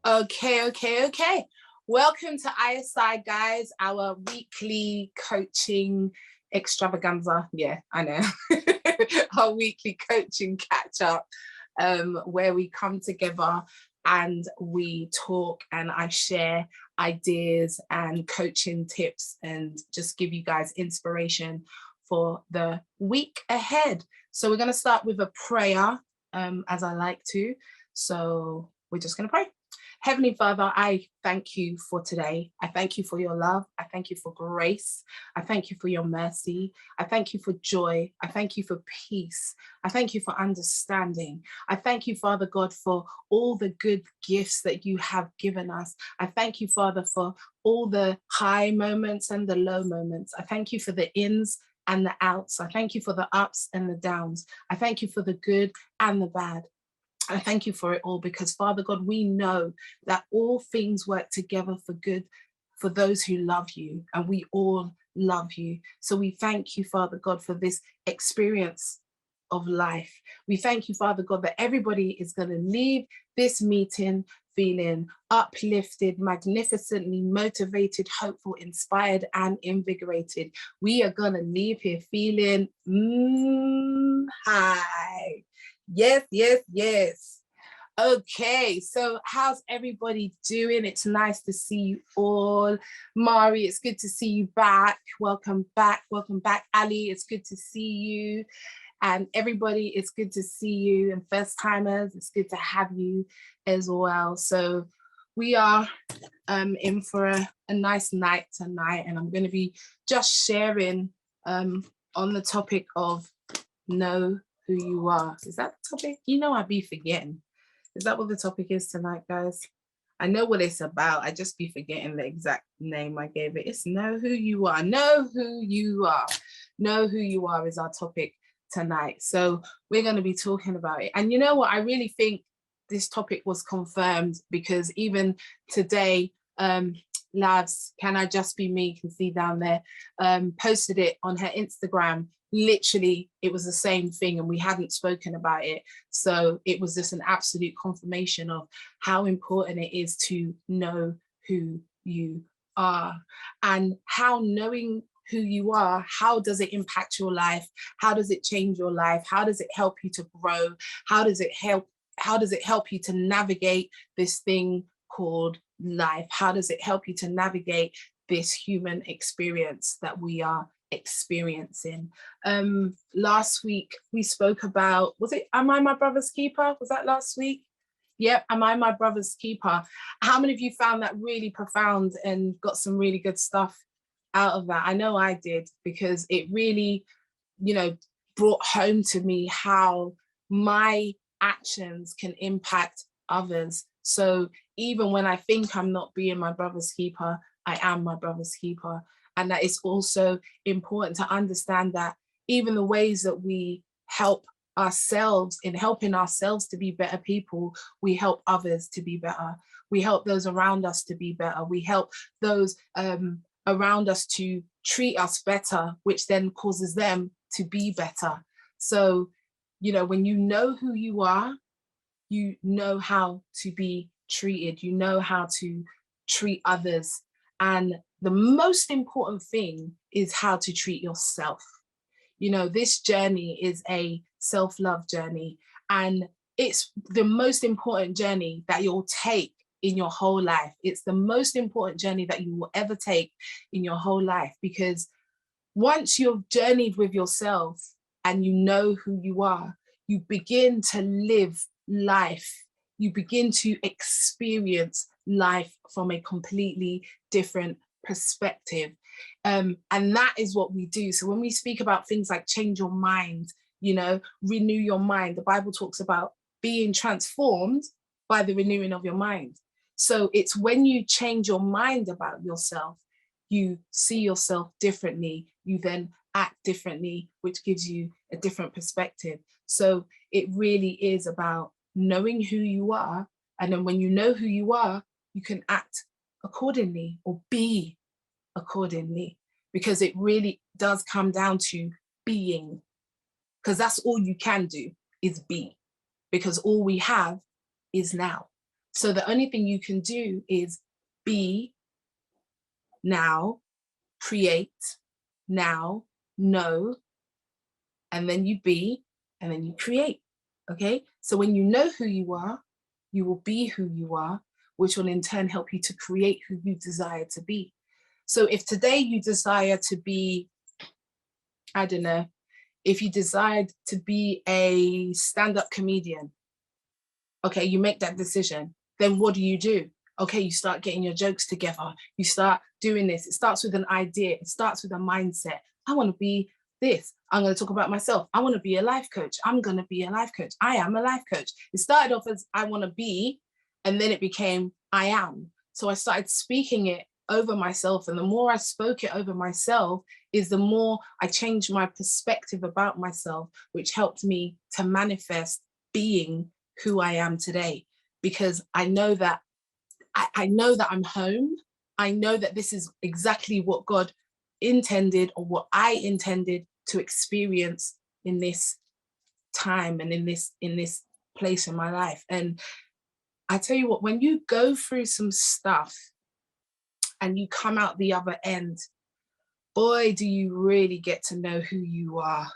Okay. Welcome to ISI, guys, our weekly coaching extravaganza. Yeah, I know. Our weekly coaching catch up, where we come together and we talk and I share ideas and coaching tips and just give you guys inspiration for the week ahead. So we're going to start with a prayer, as I like to. So we're just going to pray. Heavenly Father, I thank you for today. I thank you for your love. I thank you for grace. I thank you for your mercy. I thank you for joy. I thank you for peace. I thank you for understanding. I thank you, Father God, for all the good gifts that you have given us. I thank you, Father, for all the high moments and the low moments. I thank you for the ins and the outs. I thank you for the ups and the downs. I thank you for the good and the bad. I thank you for it all because, Father God, we know that all things work together for good for those who love you, and we all love you. So we thank you, Father God, for this experience of life. We thank you, Father God, that everybody is going to leave this meeting feeling uplifted, magnificently motivated, hopeful, inspired, and invigorated. We are going to leave here feeling high. Yes. Okay, so how's everybody doing? It's nice to see you all. Mari, it's good to see you back. Welcome back. Ali, it's good to see you. And everybody, it's good to see you. And first timers, it's good to have you as well. So we are in for a nice night tonight, and I'm going to be just sharing on the topic of know who you are. Is that the topic? You know, I'd be forgetting. Is that what the topic is tonight, guys? I know what it's about. I just be forgetting the exact name I gave it. It's know who you are. Know who you are. Know who you are is our topic tonight. So we're going to be talking about it. And you know what? I really think this topic was confirmed because even today, Labs, Can I Just Be Me, you can see down there, posted it on her Instagram. Literally, it was the same thing and we hadn't spoken about it. So it was just an absolute confirmation of how important it is to know who you are and how knowing who you are, how does it impact your life? How does it change your life? How does it help you to grow? How does it help you to navigate this thing called life? How does it help you to navigate this human experience that we are experiencing? Last week we spoke about, was it Am I My Brother's Keeper? Was that last week? Yep, Am I My Brother's Keeper? How many of you found that really profound and got some really good stuff out of that? I know I did, because it really, brought home to me how my actions can impact others. So even when I think I'm not being my brother's keeper, I am my brother's keeper. And that it's also important to understand that even the ways that we help ourselves in helping ourselves to be better people, we help others to be better. We help those around us to be better. We help those around us to treat us better, which then causes them to be better. So, when you know who you are, you know how to be treated, you know how to treat others. And the most important thing is how to treat yourself. This journey is a self-love journey, and it's the most important journey that you'll take in your whole life. It's the most important journey that you will ever take in your whole life, because once you've journeyed with yourself and you know who you are, you begin to live life. You begin to experience life from a completely different perspective. And that is what we do. So when we speak about things like change your mind, renew your mind, the Bible talks about being transformed by the renewing of your mind. So it's when you change your mind about yourself, you see yourself differently, you then act differently, which gives you a different perspective. So it really is about knowing who you are. And then when you know who you are, you can act accordingly or be accordingly, because it really does come down to being, because that's all you can do is be, because all we have is now. So the only thing you can do is be now, create now, know, and then you be, and then you create. Okay, so when you know who you are, you will be who you are, which will in turn help you to create who you desire to be. So if today you desire to be, I don't know, if you decide to be a stand-up comedian, okay, you make that decision, then what do? Okay, you start getting your jokes together. You start doing this. It starts with an idea. It starts with a mindset. I want to be this. I'm going to talk about myself. I want to be a life coach. I'm going to be a life coach. I am a life coach. It started off as I want to be, and then it became I am. So I started speaking it over myself. And the more I spoke it over myself, is the more I changed my perspective about myself, which helped me to manifest being who I am today. Because I know that I know that I'm home. I know that this is exactly what God intended, or what I intended to experience in this time and in this place in my life. And I tell you what, when you go through some stuff and you come out the other end, boy, do you really get to know who you are.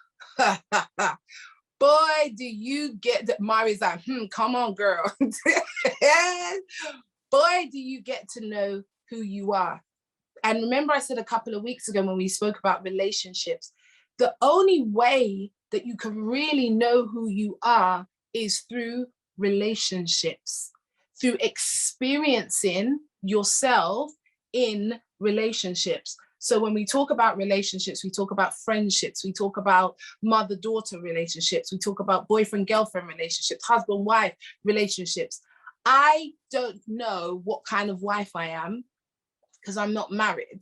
Boy, do you get that. Mari's like, come on, girl. Boy, do you get to know who you are. And remember, I said a couple of weeks ago when we spoke about relationships, the only way that you can really know who you are is through relationships, through experiencing yourself in relationships. So when we talk about relationships, we talk about friendships, we talk about mother-daughter relationships, we talk about boyfriend-girlfriend relationships, husband-wife relationships. I don't know what kind of wife I am because I'm not married.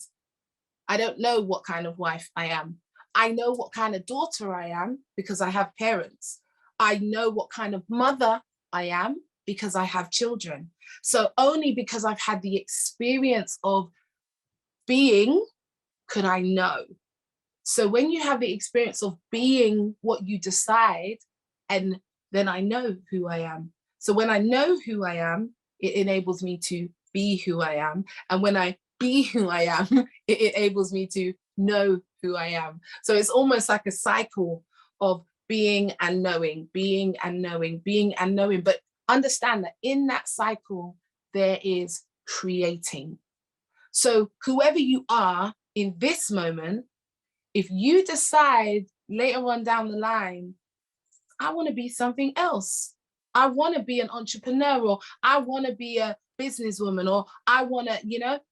I don't know what kind of wife I am. I know what kind of daughter I am because I have parents. I know what kind of mother I am because I have children. So only because I've had the experience of being could I know. So when you have the experience of being what you decide, and then I know who I am. So when I know who I am, it enables me to be who I am. And when I be who I am, it enables me to know who I am. So it's almost like a cycle of being and knowing, being and knowing, being and knowing. But understand that in that cycle, there is creating. So whoever you are in this moment, if you decide later on down the line, I want to be something else. I want to be an entrepreneur, or I want to be a businesswoman, or I want to,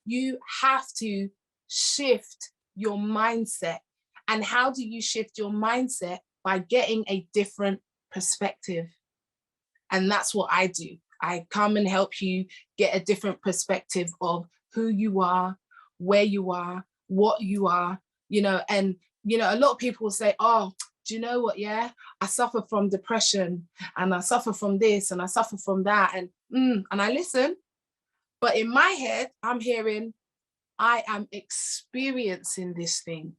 you have to shift your mindset. And how do you shift your mindset? By getting a different perspective. And that's what I do. I come and help you get a different perspective of who you are, where you are, what you are, and, a lot of people will say, oh, do you know what? Yeah, I suffer from depression, and I suffer from this, and I suffer from that. And I listen. But in my head, I'm hearing, I am experiencing this thing.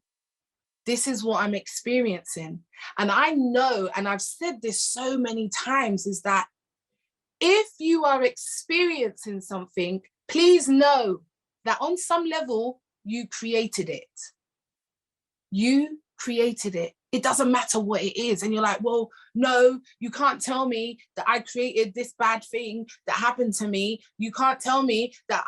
This is what I'm experiencing. And I know, and I've said this so many times, is that if you are experiencing something, please know that on some level, you created it. You created it. It doesn't matter what it is. And you're like, well, no, you can't tell me that I created this bad thing that happened to me. You can't tell me that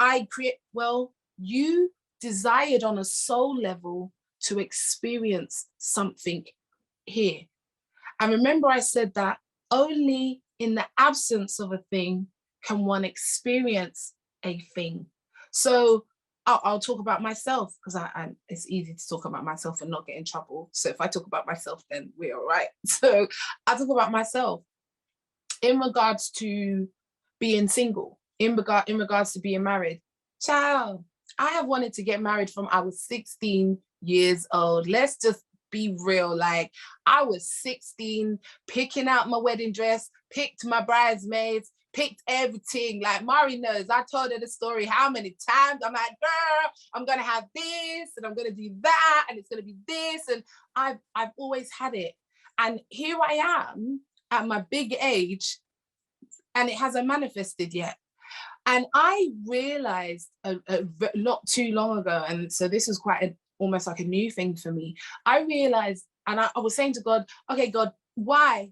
well, you desired on a soul level to experience something here. And remember, I said that only in the absence of a thing can one experience a thing. So I'll talk about myself, because it's easy to talk about myself and not get in trouble. So if I talk about myself, then we're all right. So I talk about myself in regards to being single, in regards to being married. Child, I have wanted to get married from I was 16 years old. Let's just be real. Like, I was 16, picking out my wedding dress, picked my bridesmaids, picked everything. Like, Mari knows, I told her the story how many times. I'm like, girl, I'm gonna have this, and I'm gonna do that, and it's gonna be this, and I've always had it. And here I am at my big age, and it hasn't manifested yet. And I realized not too long ago, and so this was quite almost like a new thing for me. I realized, and I was saying to God, okay, God, why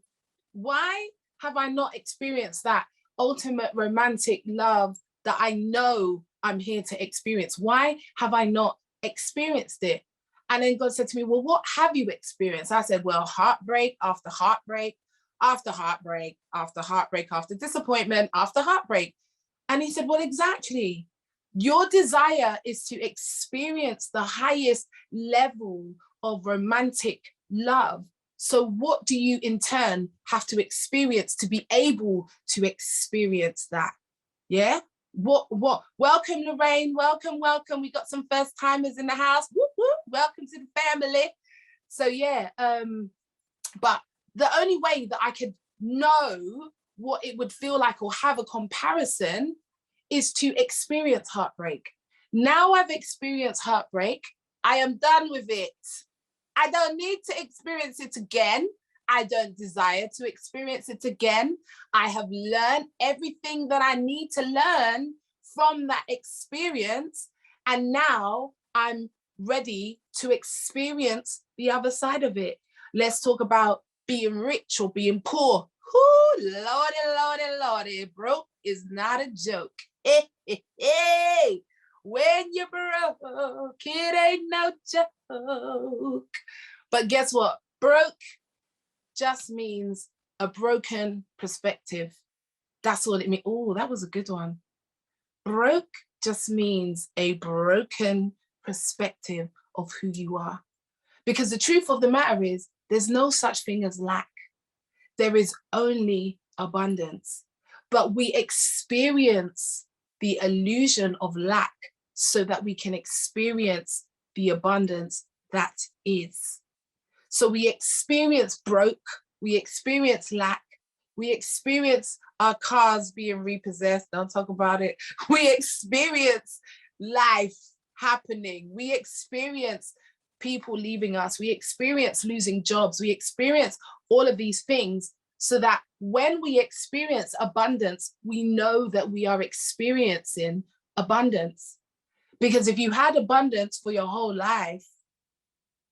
have I not experienced that ultimate romantic love that I know I'm here to experience? Why have I not experienced it? And then God said to me, well, what have you experienced? I said, well, heartbreak after heartbreak, after heartbreak, after heartbreak, after disappointment, after heartbreak. And he said, well, exactly. Your desire is to experience the highest level of romantic love. So what do you in turn have to experience to be able to experience that? Yeah. What? Welcome, Lorraine. Welcome. We got some first timers in the house. Whoop, whoop. Welcome to the family. So yeah. But the only way that I could know what it would feel like or have a comparison is to experience heartbreak. Now I've experienced heartbreak. I am done with it. I don't need to experience it again. I don't desire to experience it again. I have learned everything that I need to learn from that experience. And now I'm ready to experience the other side of it. Let's talk about being rich or being poor. Whoo, lordy, broke is not a joke. Hey, when you're broke, it ain't no joke. But guess what? Broke just means a broken perspective. That's all it means. Oh, that was a good one. Broke just means a broken perspective of who you are. Because the truth of the matter is, there's no such thing as lack. There is only abundance. But we experience the illusion of lack so that we can experience the abundance that is. So we experience broke, we experience lack, we experience our cars being repossessed, don't talk about it. We experience life happening. We experience people leaving us. We experience losing jobs. We experience all of these things so that when we experience abundance, we know that we are experiencing abundance. Because if you had abundance for your whole life,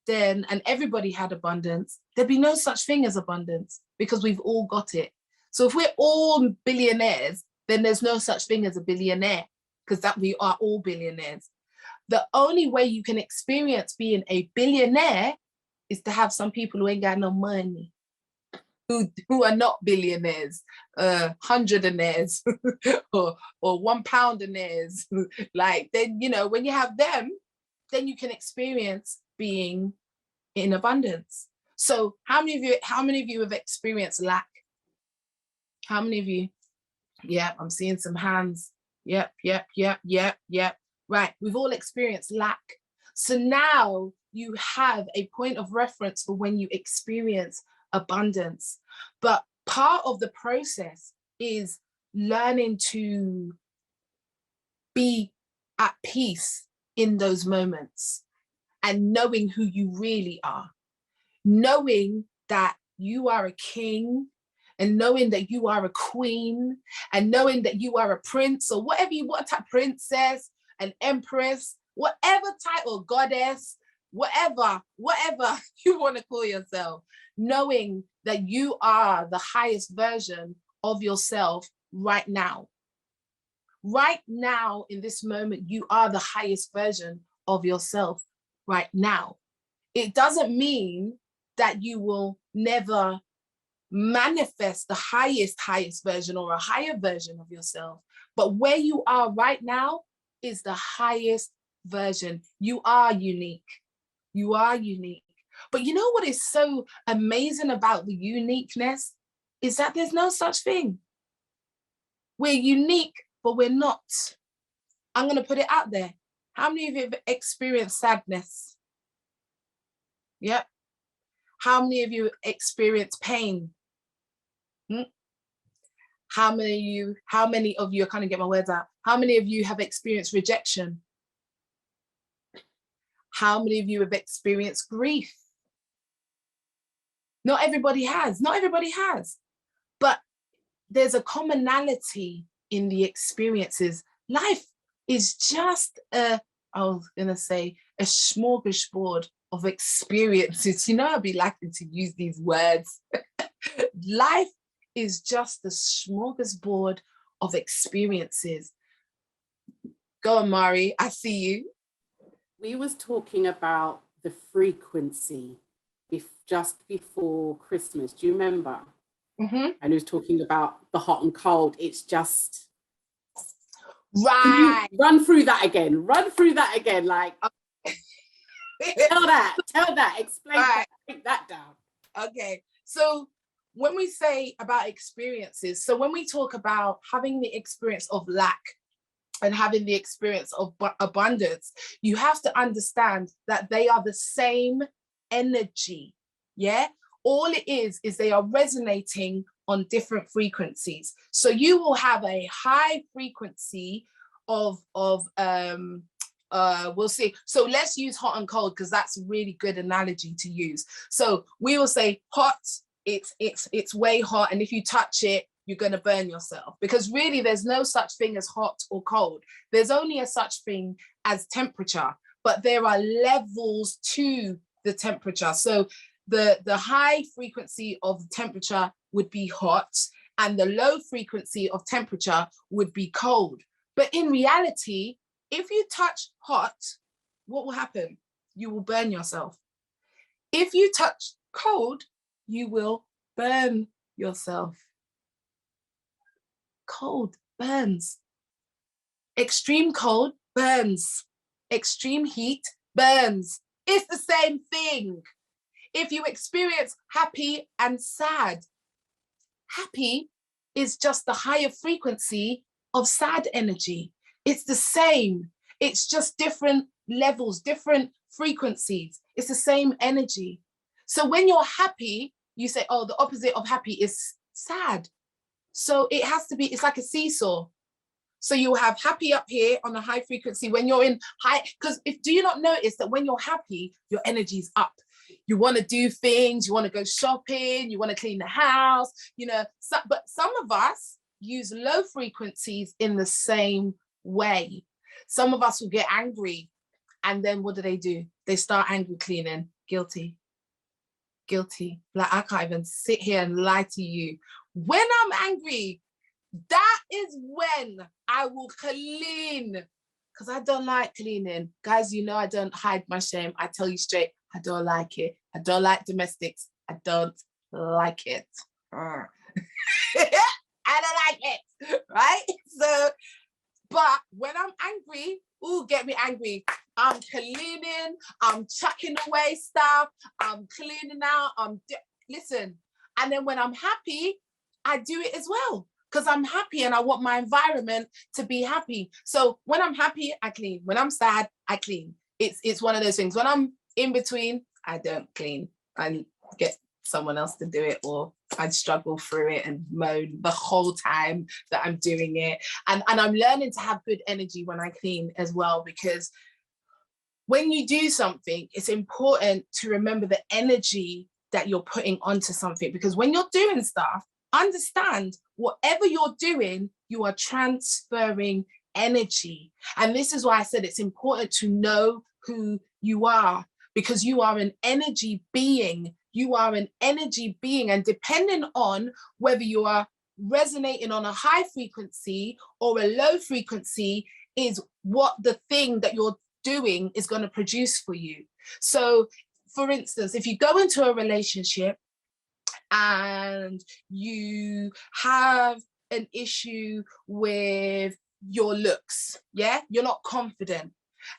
then, and everybody had abundance, there'd be no such thing as abundance because we've all got it. So if we're all billionaires, then there's no such thing as a billionaire because that we are all billionaires. The only way you can experience being a billionaire is to have some people who ain't got no money, who are not billionaires, hundredonaires or £1 like, then, you know, when you have them, then you can experience being in abundance. So how many of you have experienced lack? How many of you? Yeah, I'm seeing some hands. Yep. Right, we've all experienced lack. So now you have a point of reference for when you experience abundance. But part of the process is learning to be at peace in those moments and knowing who you really are, knowing that you are a king and knowing that you are a queen and knowing that you are a prince or whatever you want, a princess, an empress, whatever title, goddess, whatever you want to call yourself, knowing that you are the highest version of yourself right now. Right now, in this moment, you are the highest version of yourself right now. It doesn't mean that you will never manifest the highest version or a higher version of yourself. But where you are right now is the highest version. You are unique. You are unique. But you know what is so amazing about the uniqueness is that there's no such thing. We're unique, but we're not. I'm going to put it out there. How many of you have experienced sadness? Yep. How many of you experience pain? How many of you, I can't get my words out. How many of you have experienced rejection? How many of you have experienced grief? Not everybody has, but there's a commonality in the experiences. Life is just I was gonna say a smorgasbord of experiences. You know, I'll be liking to use these words. Life is just a smorgasbord of experiences. Go on, Mari, I see you. We was talking about the frequency just before Christmas. Do you remember? Mm-hmm. And he was talking about the hot and cold. It's just right. Run through that again. Like tell that, explain that, break that down. Okay. So when we say about experiences, so when we talk about having the experience of lack and having the experience of abundance, you have to understand that they are the same energy. Yeah. All it is they are resonating on different frequencies. So you will have a high frequency of we'll see. So let's use hot and cold, because that's a really good analogy to use. So we will say hot, it's way hot, and if you touch it, you're going to burn yourself, because really there's no such thing as hot or cold. There's only a such thing as temperature, but there are levels to the temperature. So the high frequency of the temperature would be hot, and the low frequency of temperature would be cold. But in reality, if you touch hot, what will happen? You will burn yourself. If you touch cold, you will burn yourself. Cold burns. Extreme cold burns. Extreme heat burns. It's the same thing. If you experience happy and sad, happy is just the higher frequency of sad energy. It's the same. It's just different levels, different frequencies. It's the same energy. So when you're happy, you say, oh, the opposite of happy is sad. So it has to be, it's like a seesaw. So you have happy up here on a high frequency when you're in high, because do you not notice that when you're happy, your energy's up? You want to do things, you want to go shopping, you want to clean the house, you know, but some of us use low frequencies in the same way. Some of us will get angry, and then what do? They start angry cleaning. Guilty. Like, I can't even sit here and lie to you. When I'm angry, that is when I will clean, because I don't like cleaning. Guys, you know I don't hide my shame. I tell you straight, I don't like it. I don't like domestics. I don't like it. I don't like it, right? So, but when I'm angry, get me angry. I'm cleaning, I'm chucking away stuff, I'm cleaning out, listen. And then when I'm happy, I do it as well, because I'm happy and I want my environment to be happy. So when I'm happy, I clean. When I'm sad, I clean. It's one of those things. When I'm in between, I don't clean. I get someone else to do it, or I'd struggle through it and moan the whole time that I'm doing it. And I'm learning to have good energy when I clean as well, because when you do something, it's important to remember the energy that you're putting onto something, because when you're doing stuff, understand whatever you're doing, you are transferring energy. And this is why I said it's important to know who you are, because you are an energy being. You are an energy being, and depending on whether you are resonating on a high frequency or a low frequency is what the thing that you're doing is going to produce for you. So, for instance, if you go into a relationship and you have an issue with your looks, yeah, you're not confident,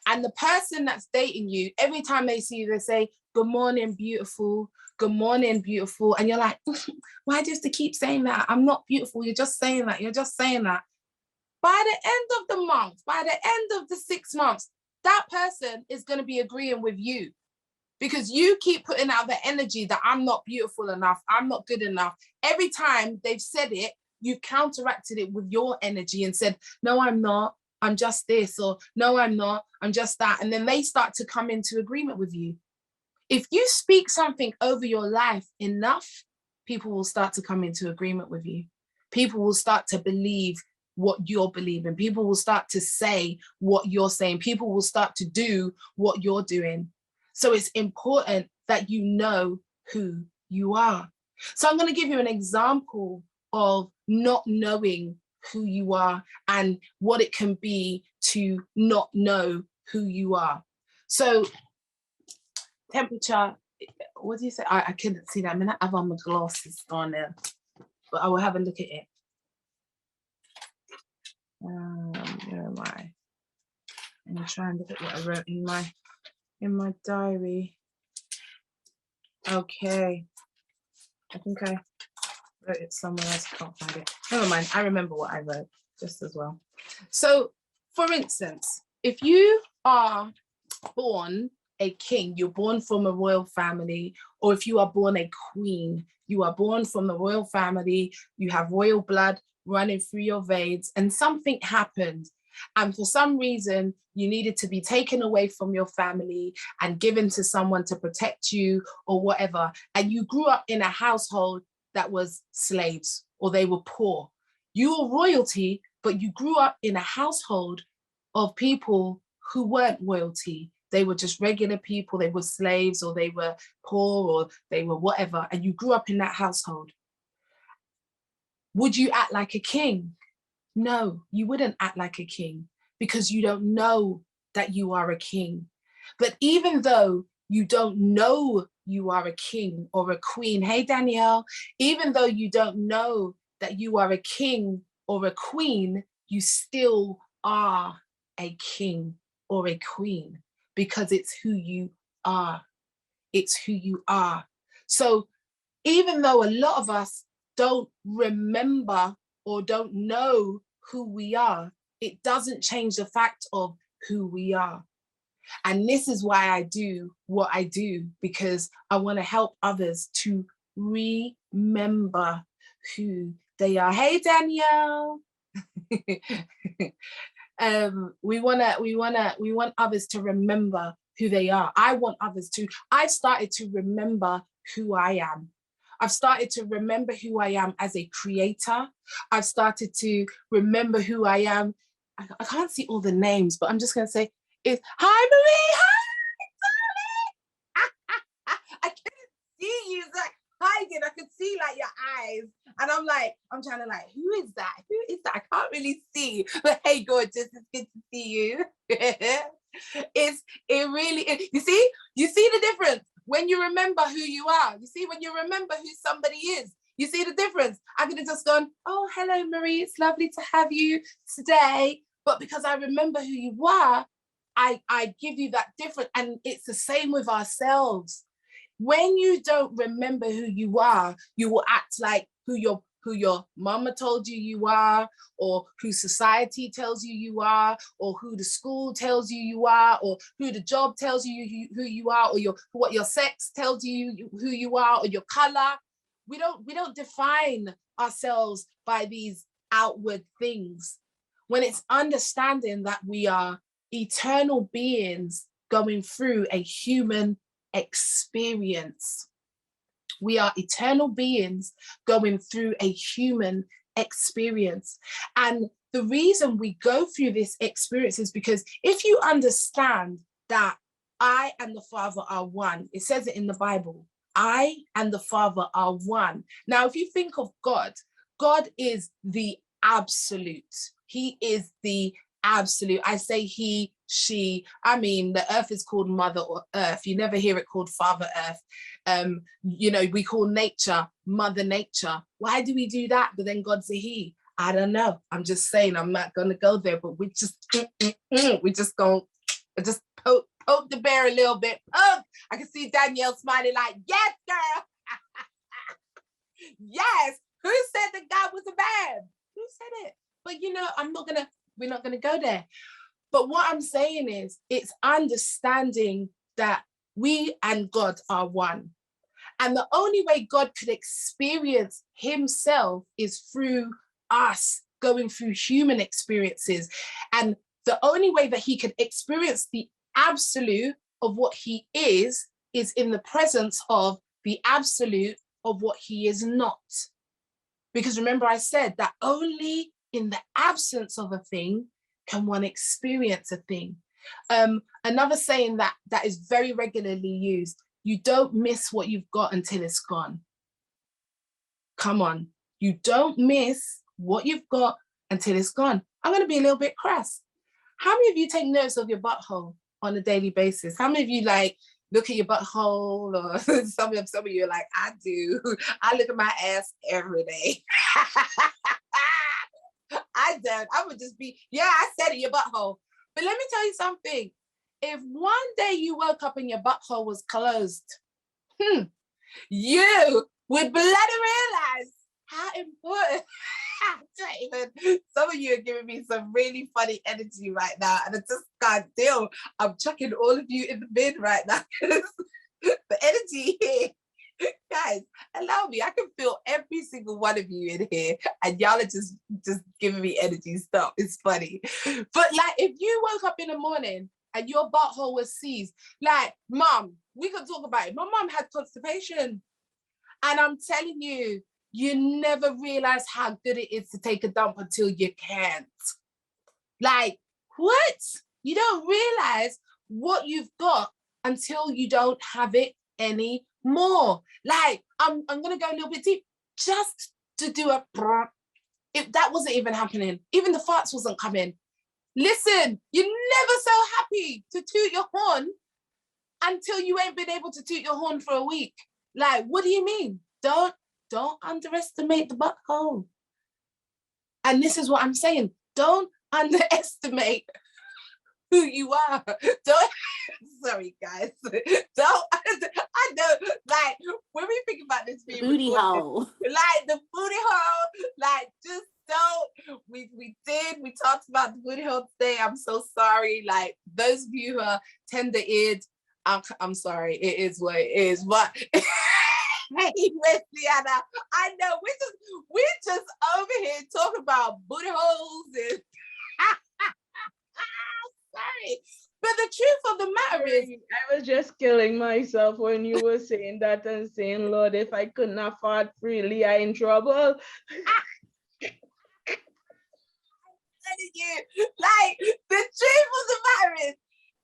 and the person that's dating you, every time they see you, they say, good morning, beautiful. Good morning, beautiful. And you're like, why do you have to keep saying that? I'm not beautiful. You're just saying that. You're just saying that. By the end of the month, by the end of the 6 months, that person is going to be agreeing with you, because you keep putting out the energy that I'm not beautiful enough. I'm not good enough. Every time they've said it, you counteracted it with your energy and said, no, I'm not. I'm just this, or no, I'm not. I'm just that. And then they start to come into agreement with you. If you speak something over your life enough, people will start to come into agreement with you. People will start to believe what you're believing. People will start to say what you're saying. People will start to do what you're doing. So it's important that you know who you are. So I'm going to give you an example of not knowing who you are and what it can be to not know who you are. So temperature, what do you say? I couldn't see that. I'm going to have on my glasses on there, but I will have a look at it. Where am I? I'm going to try and look at what I wrote in my diary. Okay. I think I wrote it somewhere else. I can't find it. Never mind. I remember what I wrote just as well. So, for instance, if you are born a king, you're born from a royal family, or if you are born a queen, you are born from the royal family, you have royal blood running through your veins, and something happened. And for some reason, you needed to be taken away from your family and given to someone to protect you or whatever. And you grew up in a household that was slaves or they were poor. You were royalty, but you grew up in a household of people who weren't royalty. They were just regular people. They were slaves or they were poor or they were whatever. And you grew up in that household. Would you act like a king? No, you wouldn't act like a king because you don't know that you are a king. But even though you don't know you are a king or a queen, hey, Danielle, even though you don't know that you are a king or a queen, you still are a king or a queen because it's who you are. It's who you are. So even though a lot of us don't remember or don't know who we are, it doesn't change the fact of who we are. And this is why I do what I do, because I want to help others to remember who they are. Hey, Danielle. We want others to remember who they are. I want others to. I've started to remember who I am. I've started to remember who I am as a creator. I've started to remember who I am. I can't see all the names, but I'm just going to say, hi, Marie. Hi, darling. I couldn't see you. It's like hiding. I could see like your eyes. And I'm trying to like, who is that? Who is that? I can't really see. But hey, gorgeous, it's good to see you. It really is. You see the difference when you remember who you are. You see, when you remember who somebody is, you see the difference. I could have just gone, oh, hello, Marie. It's lovely to have you today. But because I remember who you are, I give you that different. And it's the same with ourselves. When you don't remember who you are, you will act like who your mama told you are, or who society tells you are, or who the school tells you are, or who the job tells you who you are, or what your sex tells you who you are, or your color. We don't define ourselves by these outward things. When it's understanding that we are eternal beings going through a human experience. We are eternal beings going through a human experience. And the reason we go through this experience is because if you understand that I and the Father are one, it says it in the Bible, I and the Father are one. Now, if you think of God, God is the absolute. He is the absolute. I say he, she. I mean, the earth is called Mother Earth. You never hear it called Father Earth. We call nature Mother Nature. Why do we do that? But then God's a he. I don't know. I'm just saying. I'm not going to go there. But we just poke the bear a little bit. I can see Danielle smiling like, yes, girl. Yes. Who said that God was a man? Who said it? But we're not gonna go there. But what I'm saying is, it's understanding that we and God are one. And the only way God could experience himself is through us going through human experiences. And the only way that he could experience the absolute of what he is in the presence of the absolute of what he is not. Because remember, I said that only in the absence of a thing can one experience a thing. Another saying that is very regularly used, you don't miss what you've got until it's gone. Come on, you don't miss what you've got until it's gone. I'm going to be a little bit crass. How many of you take notes of your butthole on a daily basis? How many of you like look at your butthole, or some of you are like, I do. I look at my ass every day. I don't. I would just be, yeah, I said it, your butthole. But let me tell you something. If one day you woke up and your butthole was closed, you would bloody realize how important. Some of you are giving me some really funny energy right now, and I just can't deal. I'm chucking all of you in the bin right now. The energy here, guys, allow me. I can feel every single one of you in here, and y'all are just giving me energy. Stop. It's funny. But like, if you woke up in the morning and your butthole was seized, like, mom, we could talk about it. My mom had constipation, and I'm telling you, you never realize how good it is to take a dump until you can't. Like, what? You don't realize what you've got until you don't have it anymore. Like, I'm gonna go a little bit deep, just to do a, if that wasn't even happening, even the farts wasn't coming. Listen, you're never so happy to toot your horn until you ain't been able to toot your horn for a week. Like, what do you mean? Don't underestimate the butthole. And this is what I'm saying. Don't underestimate who you are. Don't, sorry guys. I know, like, when we think about this being booty hole. Like the booty hole, like, just don't, we talked about the booty hole today. I'm so sorry. Like, those of you who are tender-eared, I'm sorry, it is what it is, but hey, Wesleyanna, I know we're just over here talking about booty holes and sorry. But the truth of the matter is, I was just killing myself when you were saying that and saying, Lord, if I could not fart freely, I'm in trouble. Like, the truth of the matter is,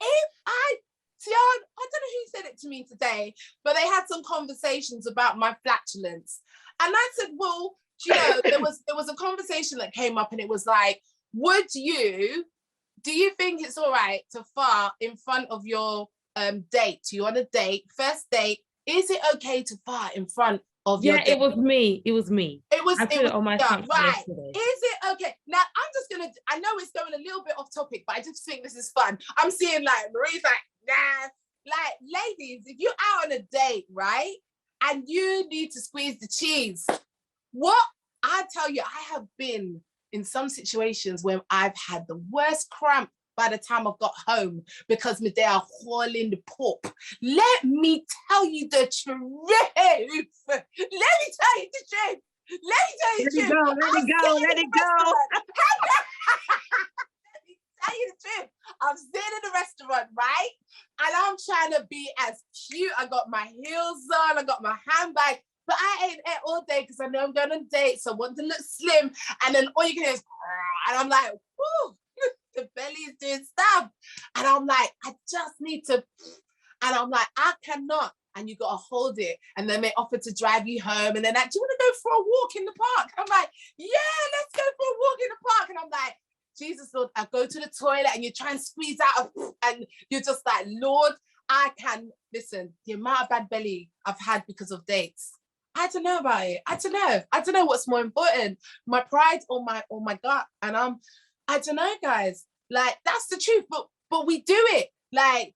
if I don't know who said it to me today, but they had some conversations about my flatulence. And I said, well, you know, there was a conversation that came up, and it was like, do you think it's all right to fart in front of your date? You're on a date, first date. Is it okay to fart in front of your date? Yeah, it was me. It was I put it on my Snapchat right. yesterday. Is it okay? Now, I know it's going a little bit off topic, but I just think this is fun. I'm seeing like Marie's like, nah. Like, ladies, if you're out on a date, right, and you need to squeeze the cheese, what I tell you, I have been in some situations where I've had the worst cramp by the time I've got home because they are hauling the pop. Let me tell you the truth. Let me tell you the truth. Let it go. Let me tell you the truth. I'm sitting in the restaurant, right? And I'm trying to be as cute. I got my heels on, I got my handbag, but I ain't ate all day because I know I'm going on dates, so I want to look slim. And then all you can hear is, and I'm like, whoo, the belly is doing stuff. And I'm like, I just need to, and I'm like, I cannot. And you got to hold it. And then they offer to drive you home. And then like, do you want to go for a walk in the park? I'm like, yeah, let's go for a walk in the park. And I'm like, Jesus, Lord, I go to the toilet and you try and squeeze out and you're just like, Lord, I can, listen, the amount of bad belly I've had because of dates. I don't know about it. I don't know what's more important, my pride or my gut. And I don't know, guys. Like, that's the truth, but we do it. Like,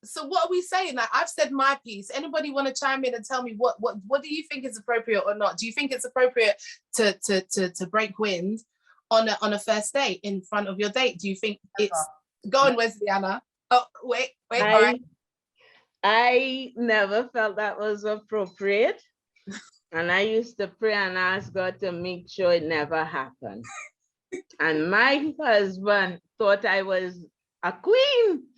so what are we saying? Like, I've said my piece. Anybody want to chime in and tell me what do you think is appropriate or not? Do you think it's appropriate to break wind on a first date in front of your date? Do you think it's go on, Wesleyana? Oh, wait, all right. I never felt that was appropriate. And I used to pray and ask God to make sure it never happened. And my husband thought I was a queen.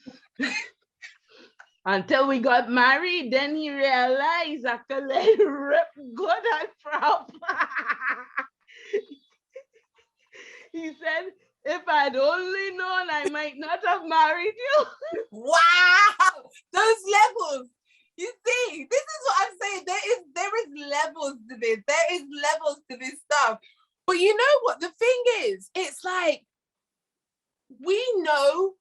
Until we got married, then he realized I could let it rip good and proper. He said, if I'd only known, I might not have married you. Wow, those levels. You see, this is what I'm saying. There is levels to this. There is levels to this stuff. But you know what? The thing is, it's like, we know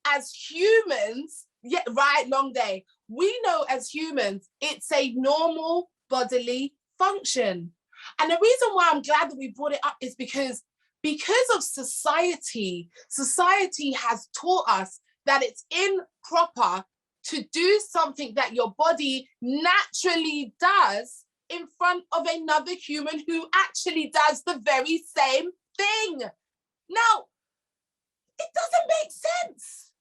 as humans, yeah, right, long day. We know as humans, it's a normal bodily function. And the reason why I'm glad that we brought it up is because of society has taught us that it's improper to do something that your body naturally does in front of another human who actually does the very same thing. Now, it doesn't make sense.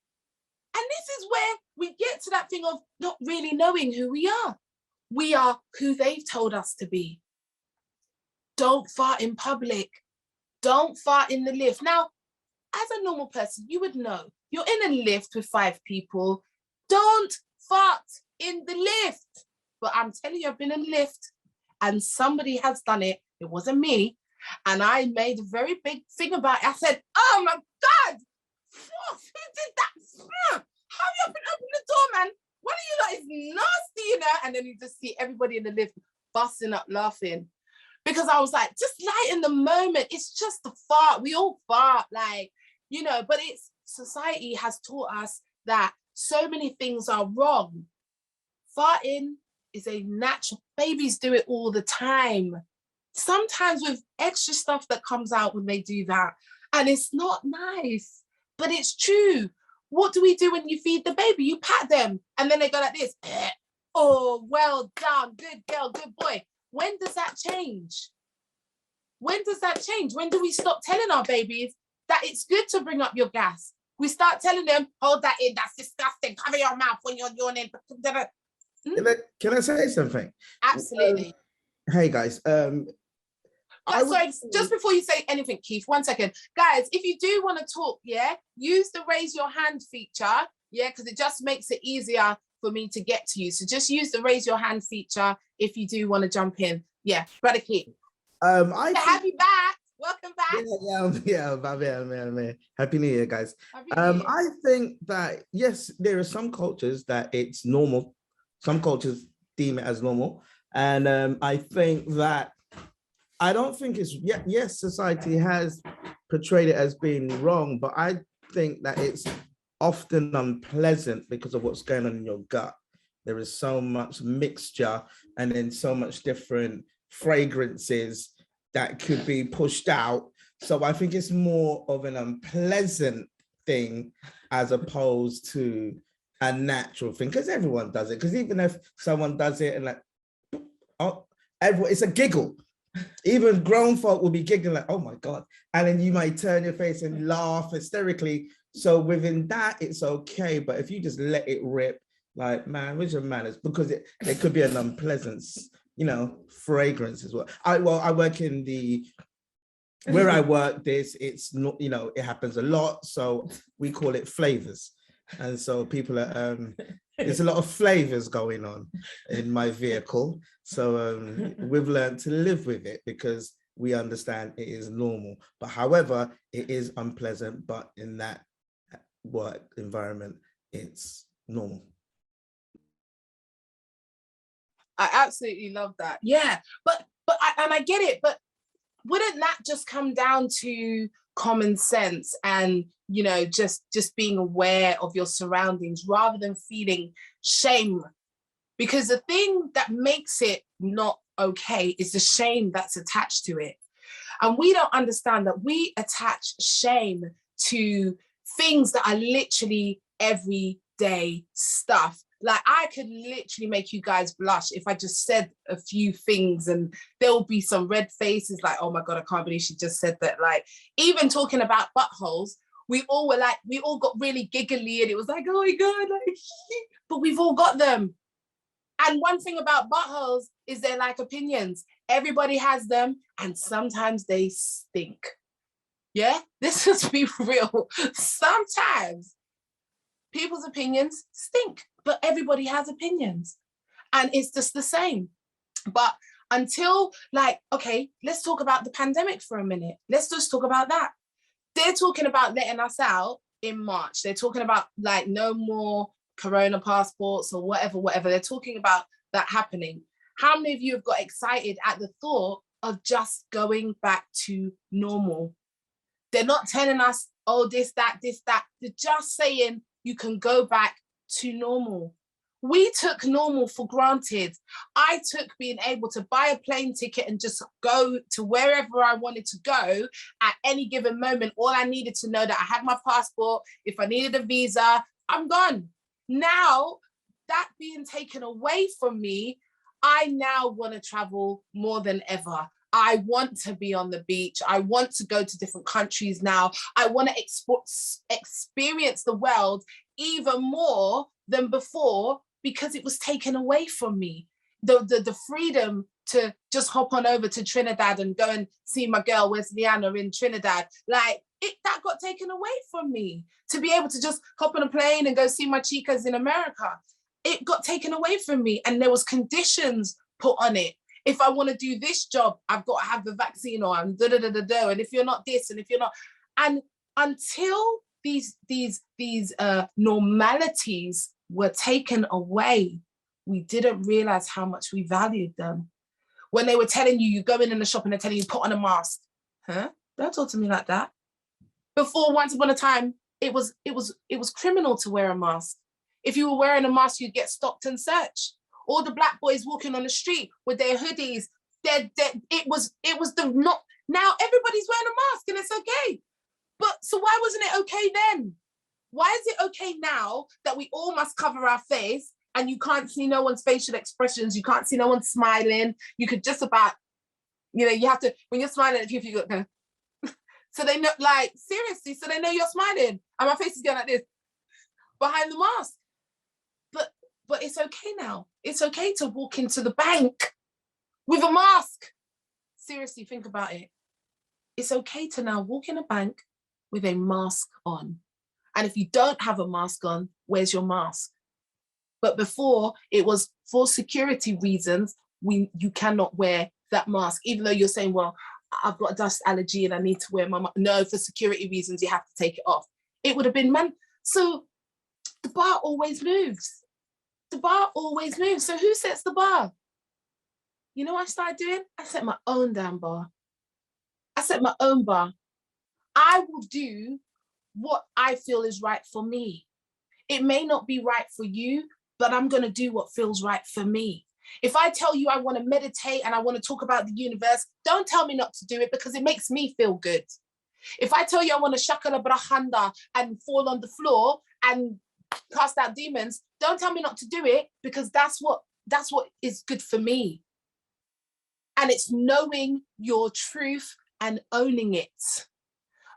And this is where we get to that thing of not really knowing who we are. We are who they've told us to be. Don't fart in public. Don't fart in the lift. Now, as a normal person, you would know. You're in a lift with 5 people. Don't fart in the lift. But I'm telling you, I've been in a lift and somebody has done it. It wasn't me. And I made a very big thing about it. I said, oh my God, who did that? Hurry up and open the door, man. One of you lot is nasty, you know? And then you just see everybody in the lift busting up laughing. Because I was like, just lighten the moment. It's just a fart. We all fart, like, you know, but it's society has taught us that so many things are wrong. Farting is a natural, babies do it all the time. Sometimes with extra stuff that comes out when they do that. And it's not nice, but it's true. What do we do when you feed the baby? You pat them and then they go like this. Oh, well done, good girl, good boy. When does that change? When does that change? When do we stop telling our babies that it's good to bring up your gas? We start telling them, hold that in, that's disgusting, cover your mouth when you're yawning. Can I say something? Absolutely. Hey guys, sorry, just before you say anything, Keith, 1 second. Guys, if you do want to talk, yeah, use the raise your hand feature, yeah, because it just makes it easier for me to get to you. So just use the raise your hand feature if you do want to jump in. Yeah, Brother Keith. I have you back. Welcome back. Yeah. Happy New Year, guys. Happy New Year. I think that, yes, there are some cultures that it's normal. Some cultures deem it as normal. And I think that, I don't think it's, yes, society has portrayed it as being wrong, but I think that it's often unpleasant because of what's going on in your gut. There is so much mixture and then so much different fragrances that could be pushed out. So I think it's more of an unpleasant thing as opposed to a natural thing, because everyone does it. Because even if someone does it and like, oh, everyone, it's a giggle. Even grown folk will be giggling like, oh my God. And then you might turn your face and laugh hysterically. So within that, it's okay. But if you just let it rip, like, man, where's your manners? Because it could be an unpleasant, you know, fragrance as well. I work in the, where I work, it's not, you know, it happens a lot. So we call it flavors. And so people are, there's a lot of flavors going on in my vehicle. So we've learned to live with it because we understand it is normal. But however, it is unpleasant, but in that work environment, it's normal. I absolutely love that. Yeah, but I get it, but wouldn't that just come down to common sense and, you know, just being aware of your surroundings rather than feeling shame? Because the thing that makes it not okay is the shame that's attached to it. And we don't understand that we attach shame to things that are literally everyday stuff. Like, I could literally make you guys blush if I just said a few things and there will be some red faces like, oh my God, I can't believe she just said that. Like, even talking about buttholes, we all got really giggly and it was like, oh my God, like, but we've all got them. And one thing about buttholes is they're like opinions. Everybody has them and sometimes they stink. Yeah, let's just be real. Sometimes people's opinions stink, but everybody has opinions and it's just the same. But until, like, okay, let's talk about the pandemic for a minute. Let's just talk about that. they're talking about letting us out in March. They're talking about like no more corona passports or whatever. They're talking about that happening. How many of you have got excited at the thought of just going back to normal? They're not telling us, oh, this, that. They're just saying you can go back to normal. We took normal for granted. I took being able to buy a plane ticket and just go to wherever I wanted to go at any given moment. All I needed to know that I had my passport. If I needed a visa, I'm gone. Now, that being taken away from me, I now want to travel more than ever. I want to be on the beach. I want to go to different countries now. I want to experience the world even more than before, because it was taken away from me. The freedom to just hop on over to Trinidad and go and see my girl, where's Leanna in Trinidad, like that got taken away from me. To be able to just hop on a plane and go see my chicas in America, it got taken away from me. And there was conditions put on it. If I want to do this job, I've got to have the vaccine on, and and if you're not this, and if you're not, and until these normalities were taken away, we didn't realize how much we valued them. When they were telling you, you go in the shop and they're telling you, put on a mask. Huh? Don't talk to me like that. Before, once upon a time, it was criminal to wear a mask. If you were wearing a mask, you'd get stopped and searched. All the black boys walking on the street with their hoodies, it was the not. Now everybody's wearing a mask and it's okay. But so why wasn't it okay then? Why is it okay now that we all must cover our face and you can't see no one's facial expressions, you can't see no one smiling, you could just about, you have to, when you're smiling at people, you go, so they know, like, seriously, so they know you're smiling and my face is going like this behind the mask. But it's okay now. It's okay to walk into the bank with a mask. Seriously, think about it. It's okay to now walk in a bank with a mask on. And if you don't have a mask on, where's your mask? But before, it was for security reasons, you cannot wear that mask, even though you're saying, well, I've got a dust allergy and I need to wear my mask. No, for security reasons, you have to take it off. It would have been, so the bar always moves. The bar always moves. So who sets the bar? You know what I started doing? I set my own damn bar. I set my own bar. I will do what I feel is right for me. It may not be right for you, but I'm going to do what feels right for me. If I tell you I want to meditate and I want to talk about the universe, don't tell me not to do it because it makes me feel good. If I tell you I want to shakala brahanda and fall on the floor and cast out demons, don't tell me not to do it because that's what is good for me. And it's knowing your truth and owning it.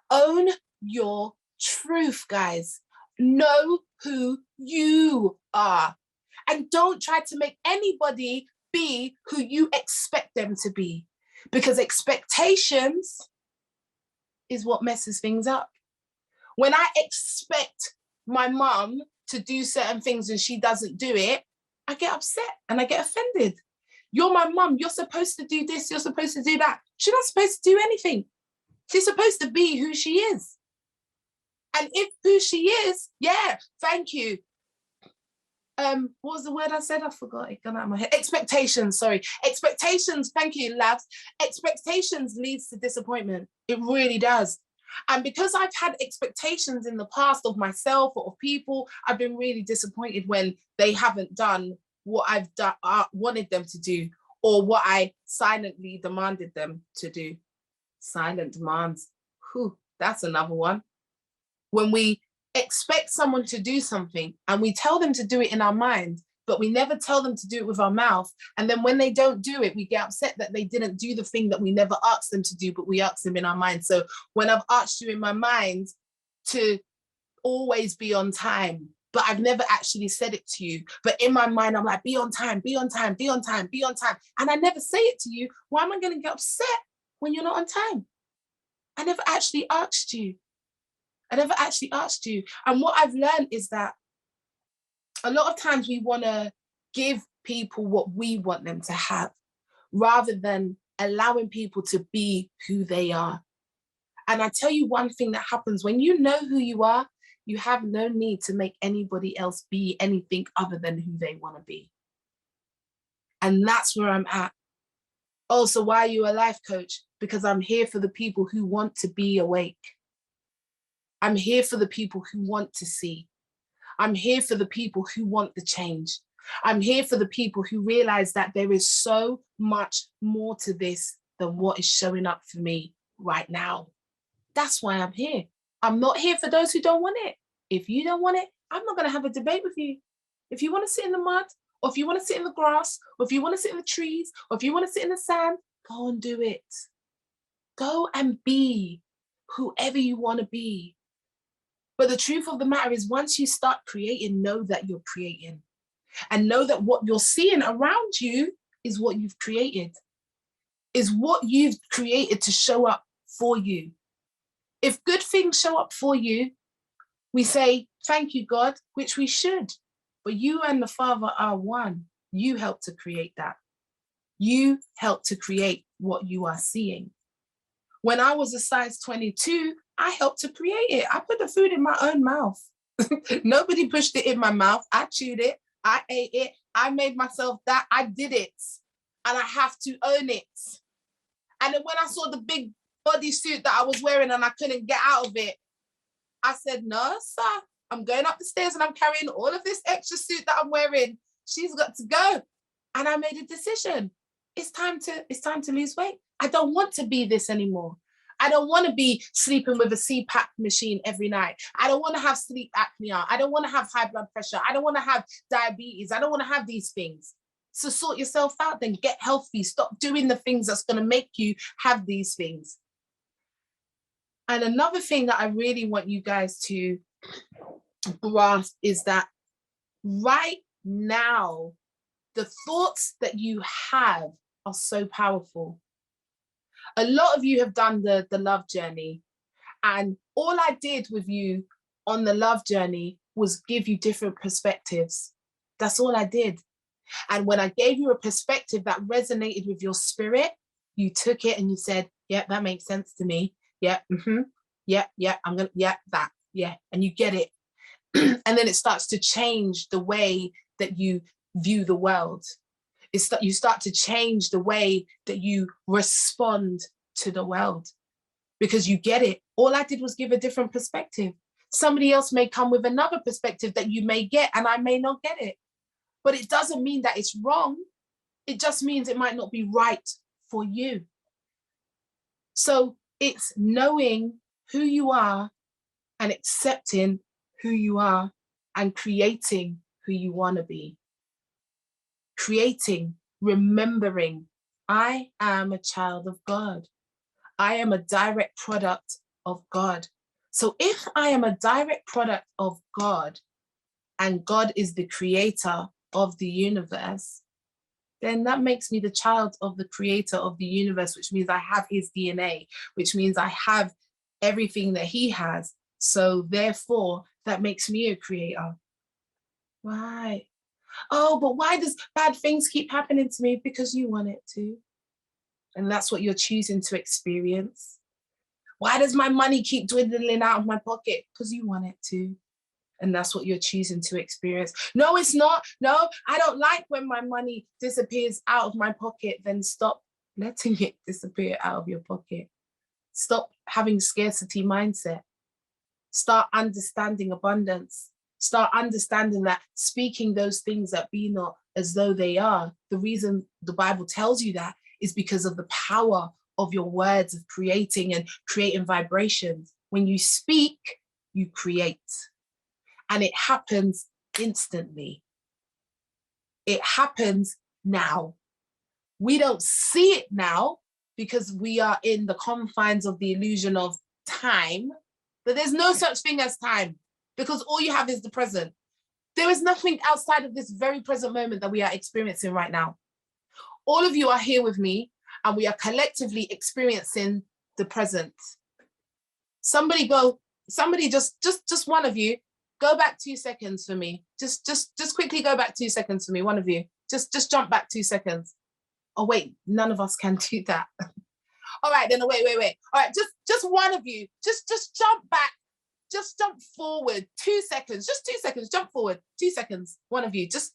Own your truth, guys. Know who you are. And don't try to make anybody be who you expect them to be, because expectations is what messes things up. When I expect my mum to do certain things and she doesn't do it, I get upset and I get offended. You're my mum, you're supposed to do this, you're supposed to do that. She's not supposed to do anything. She's supposed to be who she is. And if who she is, yeah, thank you. What was the word I said? I forgot, it got out of my head. Expectations, sorry. Expectations, thank you, lads. Expectations leads to disappointment. It really does. And because I've had expectations in the past of myself or of people, I've been really disappointed when they haven't done what I've wanted them to do, or what I silently demanded them to do. Silent demands. Whew, that's another one. When we expect someone to do something and we tell them to do it in our mind, but we never tell them to do it with our mouth. And then when they don't do it, we get upset that they didn't do the thing that we never asked them to do, but we asked them in our mind. So when I've asked you in my mind to always be on time, but I've never actually said it to you, but in my mind, I'm like, be on time, be on time, be on time, be on time. And I never say it to you. Why am I going to get upset when you're not on time? I never actually asked you. I never actually asked you. And what I've learned is that a lot of times we want to give people what we want them to have, rather than allowing people to be who they are. And I tell you one thing that happens when you know who you are, you have no need to make anybody else be anything other than who they want to be. And that's where I'm at. Oh, so why are you a life coach? Because I'm here for the people who want to be awake. I'm here for the people who want to see. I'm here for the people who want the change. I'm here for the people who realize that there is so much more to this than what is showing up for me right now. That's why I'm here. I'm not here for those who don't want it. If you don't want it, I'm not going to have a debate with you. If you want to sit in the mud, or if you want to sit in the grass, or if you want to sit in the trees, or if you want to sit in the sand, go and do it. Go and be whoever you want to be. But the truth of the matter is, once you start creating, know that you're creating. And know that what you're seeing around you is what you've created. Is what you've created to show up for you. If good things show up for you, we say, thank you, God, which we should. But you and the Father are one. You helped to create that. You helped to create what you are seeing. When I was a size 22, I helped to create it. I put the food in my own mouth. Nobody pushed it in my mouth. I chewed it. I ate it. I made myself that. I did it. And I have to own it. And then when I saw the big bodysuit that I was wearing and I couldn't get out of it, I said, no, sir, I'm going up the stairs and I'm carrying all of this extra suit that I'm wearing. She's got to go. And I made a decision. It's time to lose weight. I don't want to be this anymore. I don't want to be sleeping with a CPAP machine every night. I don't want to have sleep apnea. I don't want to have high blood pressure. I don't want to have diabetes. I don't want to have these things. So sort yourself out, then get healthy. Stop doing the things that's going to make you have these things. And another thing that I really want you guys to grasp is that right now, the thoughts that you have are so powerful. A lot of you have done the love journey, and all I did with you on the love journey was give you different perspectives. That's all I did. And when I gave you a perspective that resonated with your spirit, you took it and you said, yeah, that makes sense to me. Yeah, I'm gonna, that, and you get it. And then it starts to change the way that you view the world. You start to change the way that you respond to the world because you get it. All I did was give a different perspective. Somebody else may come with another perspective that you may get and I may not get it. But it doesn't mean that it's wrong. It just means it might not be right for you. So it's knowing who you are and accepting who you are and creating who you want to be. Creating, remembering, I am a child of God. I am a direct product of God. So if I am a direct product of God and God is the creator of the universe, then that makes me the child of the creator of the universe, which means I have his DNA, which means I have everything that he has. So therefore, that makes me a creator. Right. Oh, but why does bad things keep happening to me? Because you want it to. And that's what you're choosing to experience. Why does my money keep dwindling out of my pocket? Because you want it to. And that's what you're choosing to experience. No, it's not. No, I don't like when my money disappears out of my pocket. Then stop letting it disappear out of your pocket. Stop having scarcity mindset. Start understanding abundance. Start understanding that speaking those things that be not as though they are. The reason the Bible tells you that is because of the power of your words of creating and creating vibrations. When you speak, you create. And it happens instantly. It happens now. We don't see it now because we are in the confines of the illusion of time, but there's no such thing as time because all you have is the present. There is nothing outside of this very present moment that we are experiencing right now. All of you are here with me and we are collectively experiencing the present. Somebody just one of you, go back 2 seconds for me. Just quickly go back 2 seconds for me, one of you. Just jump back 2 seconds. Oh wait, none of us can do that. All right, then wait. All right, just one of you, just jump back, just jump forward 2 seconds, just 2 seconds, jump forward 2 seconds. One of you, just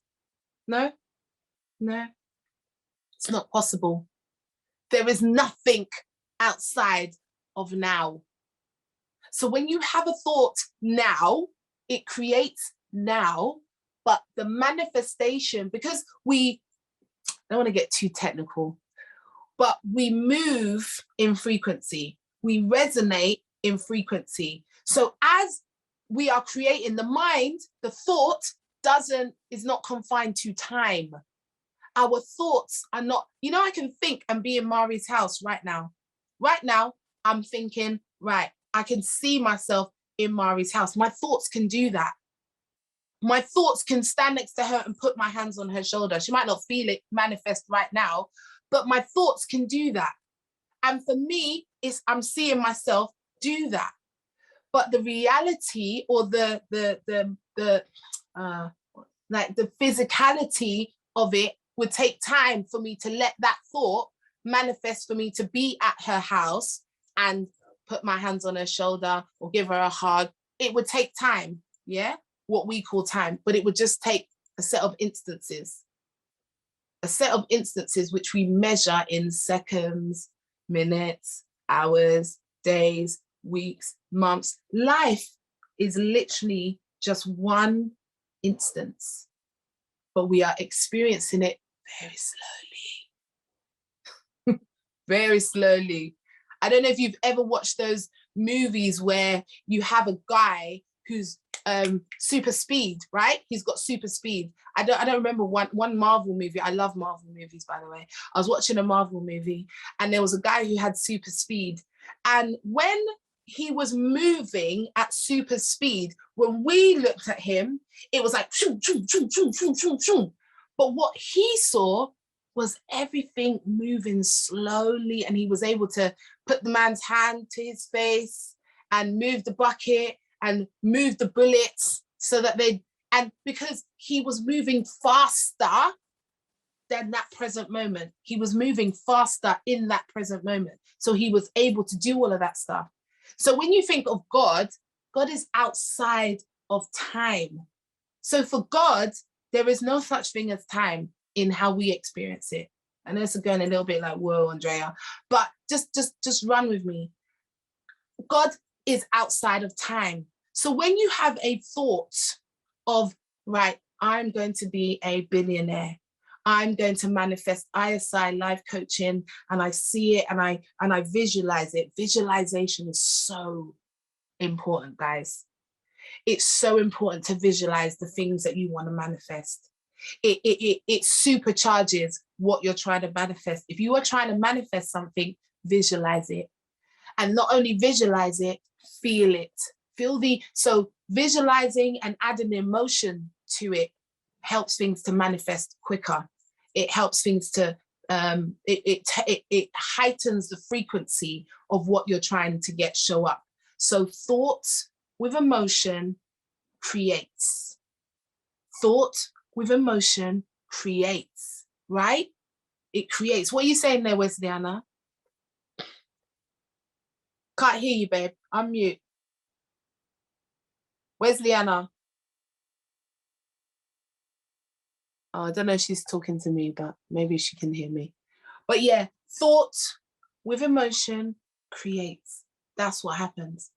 no, it's not possible. There is nothing outside of now. So when you have a thought now, it creates now, but the manifestation, because I don't want to get too technical, but we move in frequency, we resonate in frequency. So as we are creating the mind, the thought is not confined to time. Our thoughts are not, I can think and be in Mari's house right now. Right now, I'm thinking, right, I can see myself in Mari's house. My thoughts can do that. My thoughts can stand next to her and put my hands on her shoulder. She might not feel it manifest right now, but my thoughts can do that. And for me, I'm seeing myself do that. But the reality or the physicality of it would take time for me to let that thought manifest, for me to be at her house and put my hands on her shoulder or give her a hug. It would take time, yeah? What we call time, but it would just take a set of instances which we measure in seconds, minutes, hours, days, weeks, months. Life is literally just one instance, but we are experiencing it very slowly. Very slowly. I don't know if you've ever watched those movies where you have a guy who's super speed, right? He's got super speed. I don't remember one Marvel movie. I love Marvel movies, by the way. I was watching a Marvel movie and there was a guy who had super speed. And when he was moving at super speed, when we looked at him, it was like, shoo, shoo, shoo, shoo, shoo, shoo, shoo. But what he saw was everything moving slowly, and he was able to put the man's hand to his face and move the bucket and move the bullets so that and because he was moving faster than that present moment, he was moving faster in that present moment. So he was able to do all of that stuff. So when you think of God, God is outside of time. So for God, there is no such thing as time in how we experience it. I know it's going a little bit like, whoa, Aundrea, but just run with me. God is outside of time. So when you have a thought of, right, I'm going to be a billionaire, I'm going to manifest ISI life coaching, and I see it and I visualize it. Visualization is so important, guys. It's so important to visualize the things that you want to manifest. It supercharges what you're trying to manifest. If you are trying to manifest something, visualize it. And not only visualize it, feel it. So visualizing and adding emotion to it helps things to manifest quicker. It helps things to, it heightens the frequency of what you're trying to get show up. So thoughts with emotion creates. Thought with emotion creates, right? It creates. What are you saying there, Wesleyana? Can't hear you, babe. Unmute. Wesleyana. Oh, I don't know if she's talking to me, but maybe she can hear me. But yeah, thought with emotion creates. That's what happens.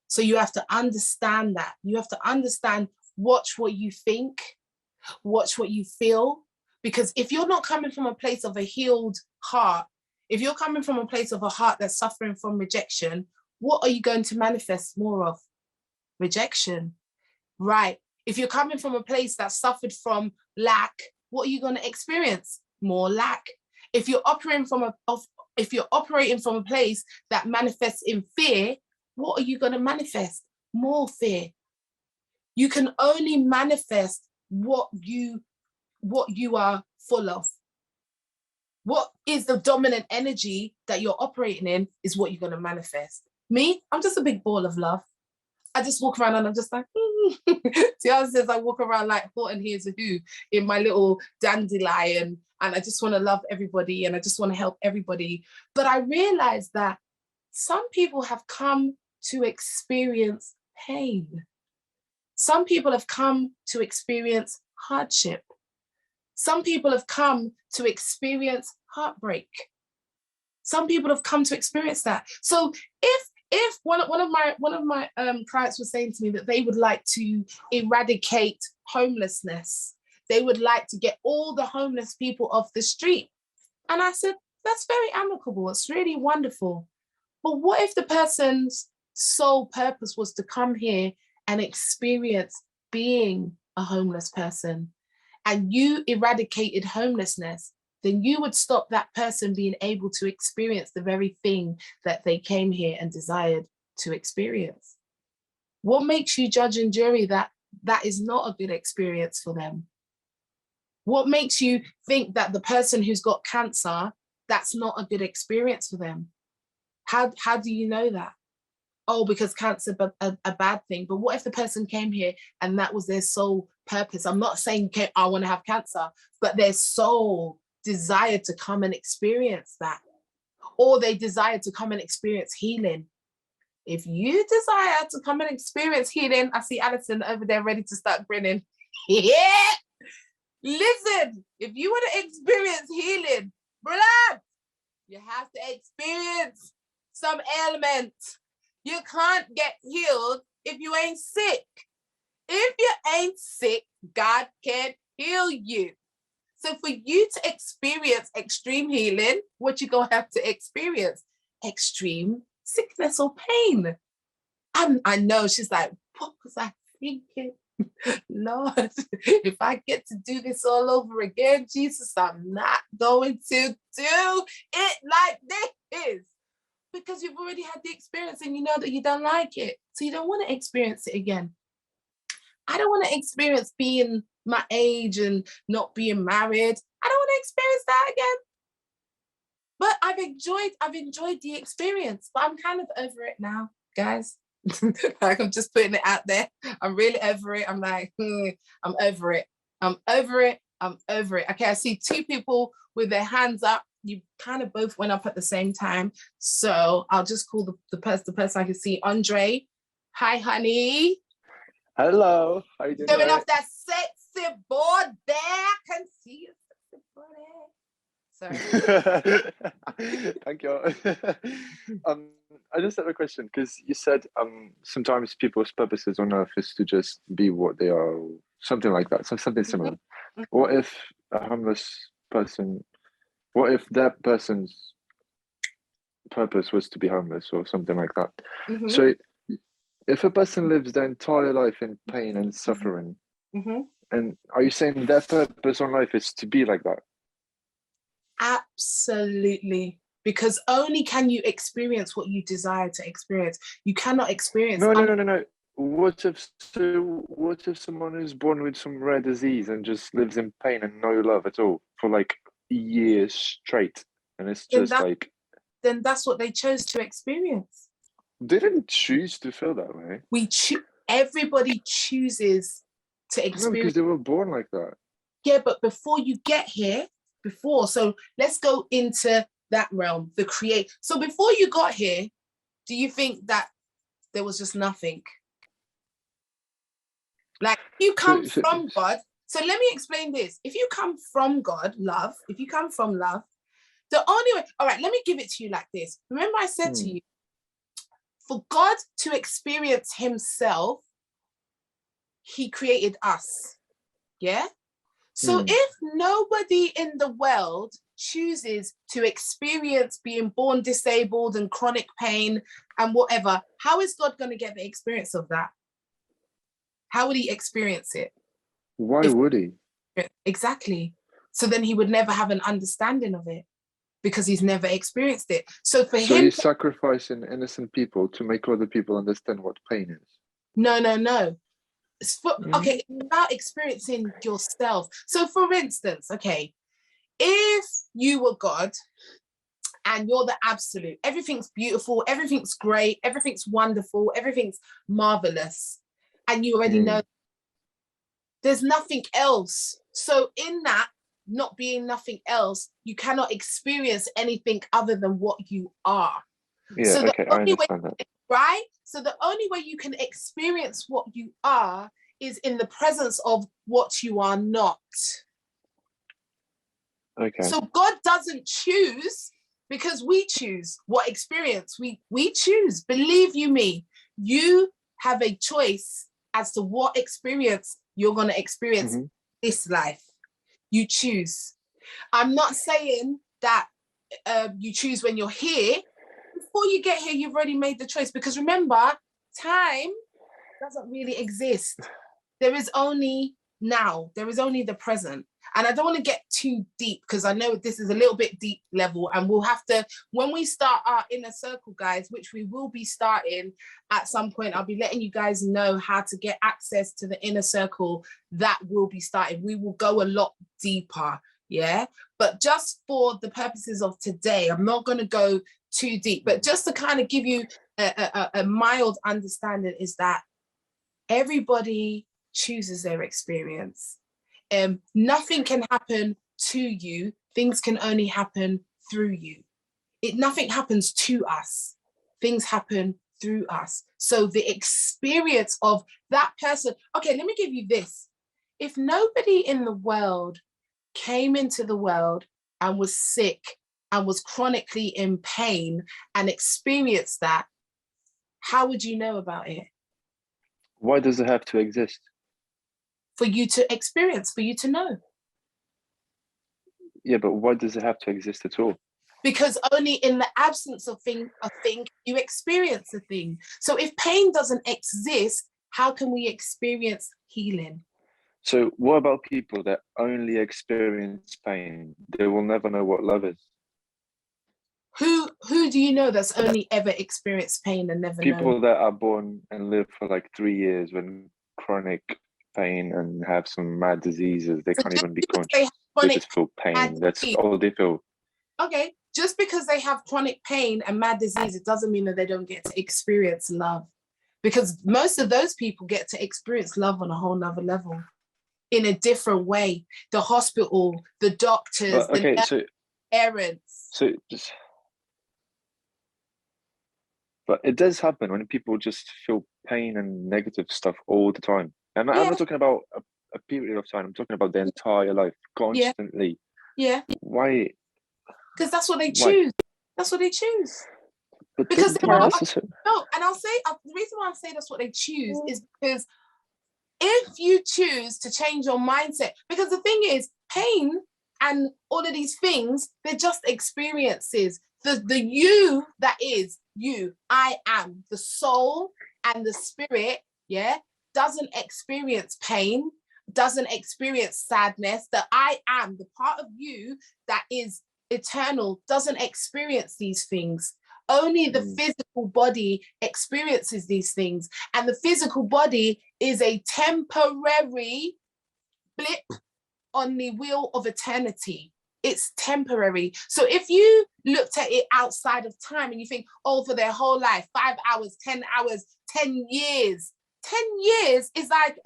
So you have to understand that. You have to understand, watch what you think, watch what you feel. Because if you're not coming from a place of a healed heart, if you're coming from a place of a heart that's suffering from rejection, what are you going to manifest more of? Rejection, right? If you're coming from a place that suffered from lack, what are you going to experience? More lack. If you're operating from a place that manifests in fear, what are you going to manifest? More fear. You can only manifest what you are full of. What is the dominant energy that you're operating in is what you're going to manifest. Me, I'm just a big ball of love. I just walk around and I'm just like, Tiana says I walk around like Horton Hears a Who in my little dandelion, and I just want to love everybody and I just want to help everybody. But I realized that some people have come to experience pain. Some people have come to experience hardship. Some people have come to experience heartbreak. Some people have come to experience that. So if one of my clients was saying to me that they would like to eradicate homelessness, they would like to get all the homeless people off the street. And I said, that's very amicable. It's really wonderful. But what if the person's sole purpose was to come here and experience being a homeless person, and you eradicated homelessness? Then you would stop that person being able to experience the very thing that they came here and desired to experience. What makes you judge and jury that that is not a good experience for them? What makes you think that the person who's got cancer, that's not a good experience for them? How do you know that? Oh, because cancer is a bad thing. But what if the person came here and that was their sole purpose? I'm not saying I want to have cancer, but their soul desire to come and experience that, or they desire to come and experience healing. If you desire to come and experience healing, I see Alison over there ready to start grinning. Yeah, listen, if you want to experience healing, blood, you have to experience some ailment. You can't get healed if you ain't sick. If you ain't sick, God can't heal you. So for you to experience extreme healing, what you gonna have to experience? Extreme sickness or pain. And I know she's like, what was I thinking? Lord, if I get to do this all over again, Jesus, I'm not going to do it like this. Because you've already had the experience and you know that you don't like it. So you don't want to experience it again. I don't want to experience being my age and not being married. I don't want to experience that again. But I've enjoyed the experience, but I'm kind of over it now, guys. Like, I'm just putting it out there. I'm really over it. I'm like, I'm over it. I'm over it. I'm over it. Okay, I see two people with their hands up. You kind of both went up at the same time. So I'll just call the person I can see. Andre, hi, honey. Hello, how you doing? Giving off that sexy board there. I can see you, sexy body. Sorry. Thank you. I just have a question, because you said sometimes people's purposes on earth is to just be what they are, or something like that, so something similar. Mm-hmm. What if a homeless person, what if that person's purpose was to be homeless or something like that? Mm-hmm. So if a person lives their entire life in pain and suffering, mm-hmm. and are you saying their purpose on life is to be like that? Absolutely. Because only can you experience what you desire to experience. You cannot experience. No. What if someone is born with some rare disease and just lives in pain and no love at all for like years straight, and it's just then that's what they chose to experience. They didn't choose to feel that way. Everybody chooses to experience. No, because they were born like that. Yeah, but before you get here, so let's go into that realm, the create. So before you got here, do you think that there was just nothing? Like, you come from God. So let me explain this. If you come from God, love, if you come from love, the only way, all right, let me give it to you like this. Remember I said to you, for God to experience himself, he created us. Yeah? So if nobody in the world chooses to experience being born disabled and chronic pain and whatever, how is God going to get the experience of that? How would he experience it? Why would he? Exactly. So then he would never have an understanding of it because he's never experienced it. So for him... So he's sacrificing innocent people to make other people understand what pain is. No. Okay, about experiencing yourself. So for instance, okay, if you were God and you're the absolute. Everything's beautiful, everything's great, everything's wonderful, everything's marvelous. And you already know there's nothing else. So in that not being nothing else, you cannot experience anything other than what you are. Yeah, so okay, I understand that. Right? So the only way you can experience what you are is in the presence of what you are not. Okay. So God doesn't choose, because we choose what experience we choose. Believe you me, you have a choice as to what experience you're going to experience this life. You choose. I'm not saying that you choose when you're here. Before you get here, you've already made the choice, because remember, time doesn't really exist. There is only now. There is only the present. And I don't want to get too deep, because I know this is a little bit deep level, and we'll have to, when we start our inner circle, guys, which we will be starting at some point, I'll be letting you guys know how to get access to the inner circle that will be starting. We will go a lot deeper, yeah? But just for the purposes of today, I'm not going to go too deep, but just to kind of give you a mild understanding is that everybody chooses their experience. Nothing can happen to you. Things can only happen through you. Nothing happens to us. Things happen through us. So the experience of that person, okay, let me give you this. If nobody in the world came into the world and was sick and was chronically in pain and experienced that, how would you know about it? Why does it have to exist? For you to experience, for you to know. Yeah, but why does it have to exist at all? Because only in the absence of a thing, you experience a thing. So if pain doesn't exist, how can we experience healing? So what about people that only experience pain? They will never know what love is. Who do you know that's only ever experienced pain and never People known? that are born and live for like 3 years with chronic pain and have some mad diseases. They can't even be conscious. They just feel pain. That's all they feel. Okay, just because they have chronic pain and mad disease, it doesn't mean that they don't get to experience love. Because most of those people get to experience love on a whole nother level, in a different way. The hospital, the doctors, the parents. But it does happen when people just feel pain and negative stuff all the time. And I'm not talking about a period of time. I'm talking about the entire life, constantly. Yeah. Why? Because that's what they choose. That's what they choose. But because and I'll say the reason why I say that's what they choose is because if you choose to change your mindset, because the thing is, pain and all of these things, they're just experiences. The you that is you, I am, the soul and the spirit, doesn't experience pain, doesn't experience sadness. The I am, the part of you that is eternal, doesn't experience these things. Only the physical body experiences these things. And the physical body is a temporary blip on the wheel of eternity. It's temporary. So if you looked at it outside of time and you think, oh, for their whole life, 5 hours, 10 hours, 10 years, 10 years is like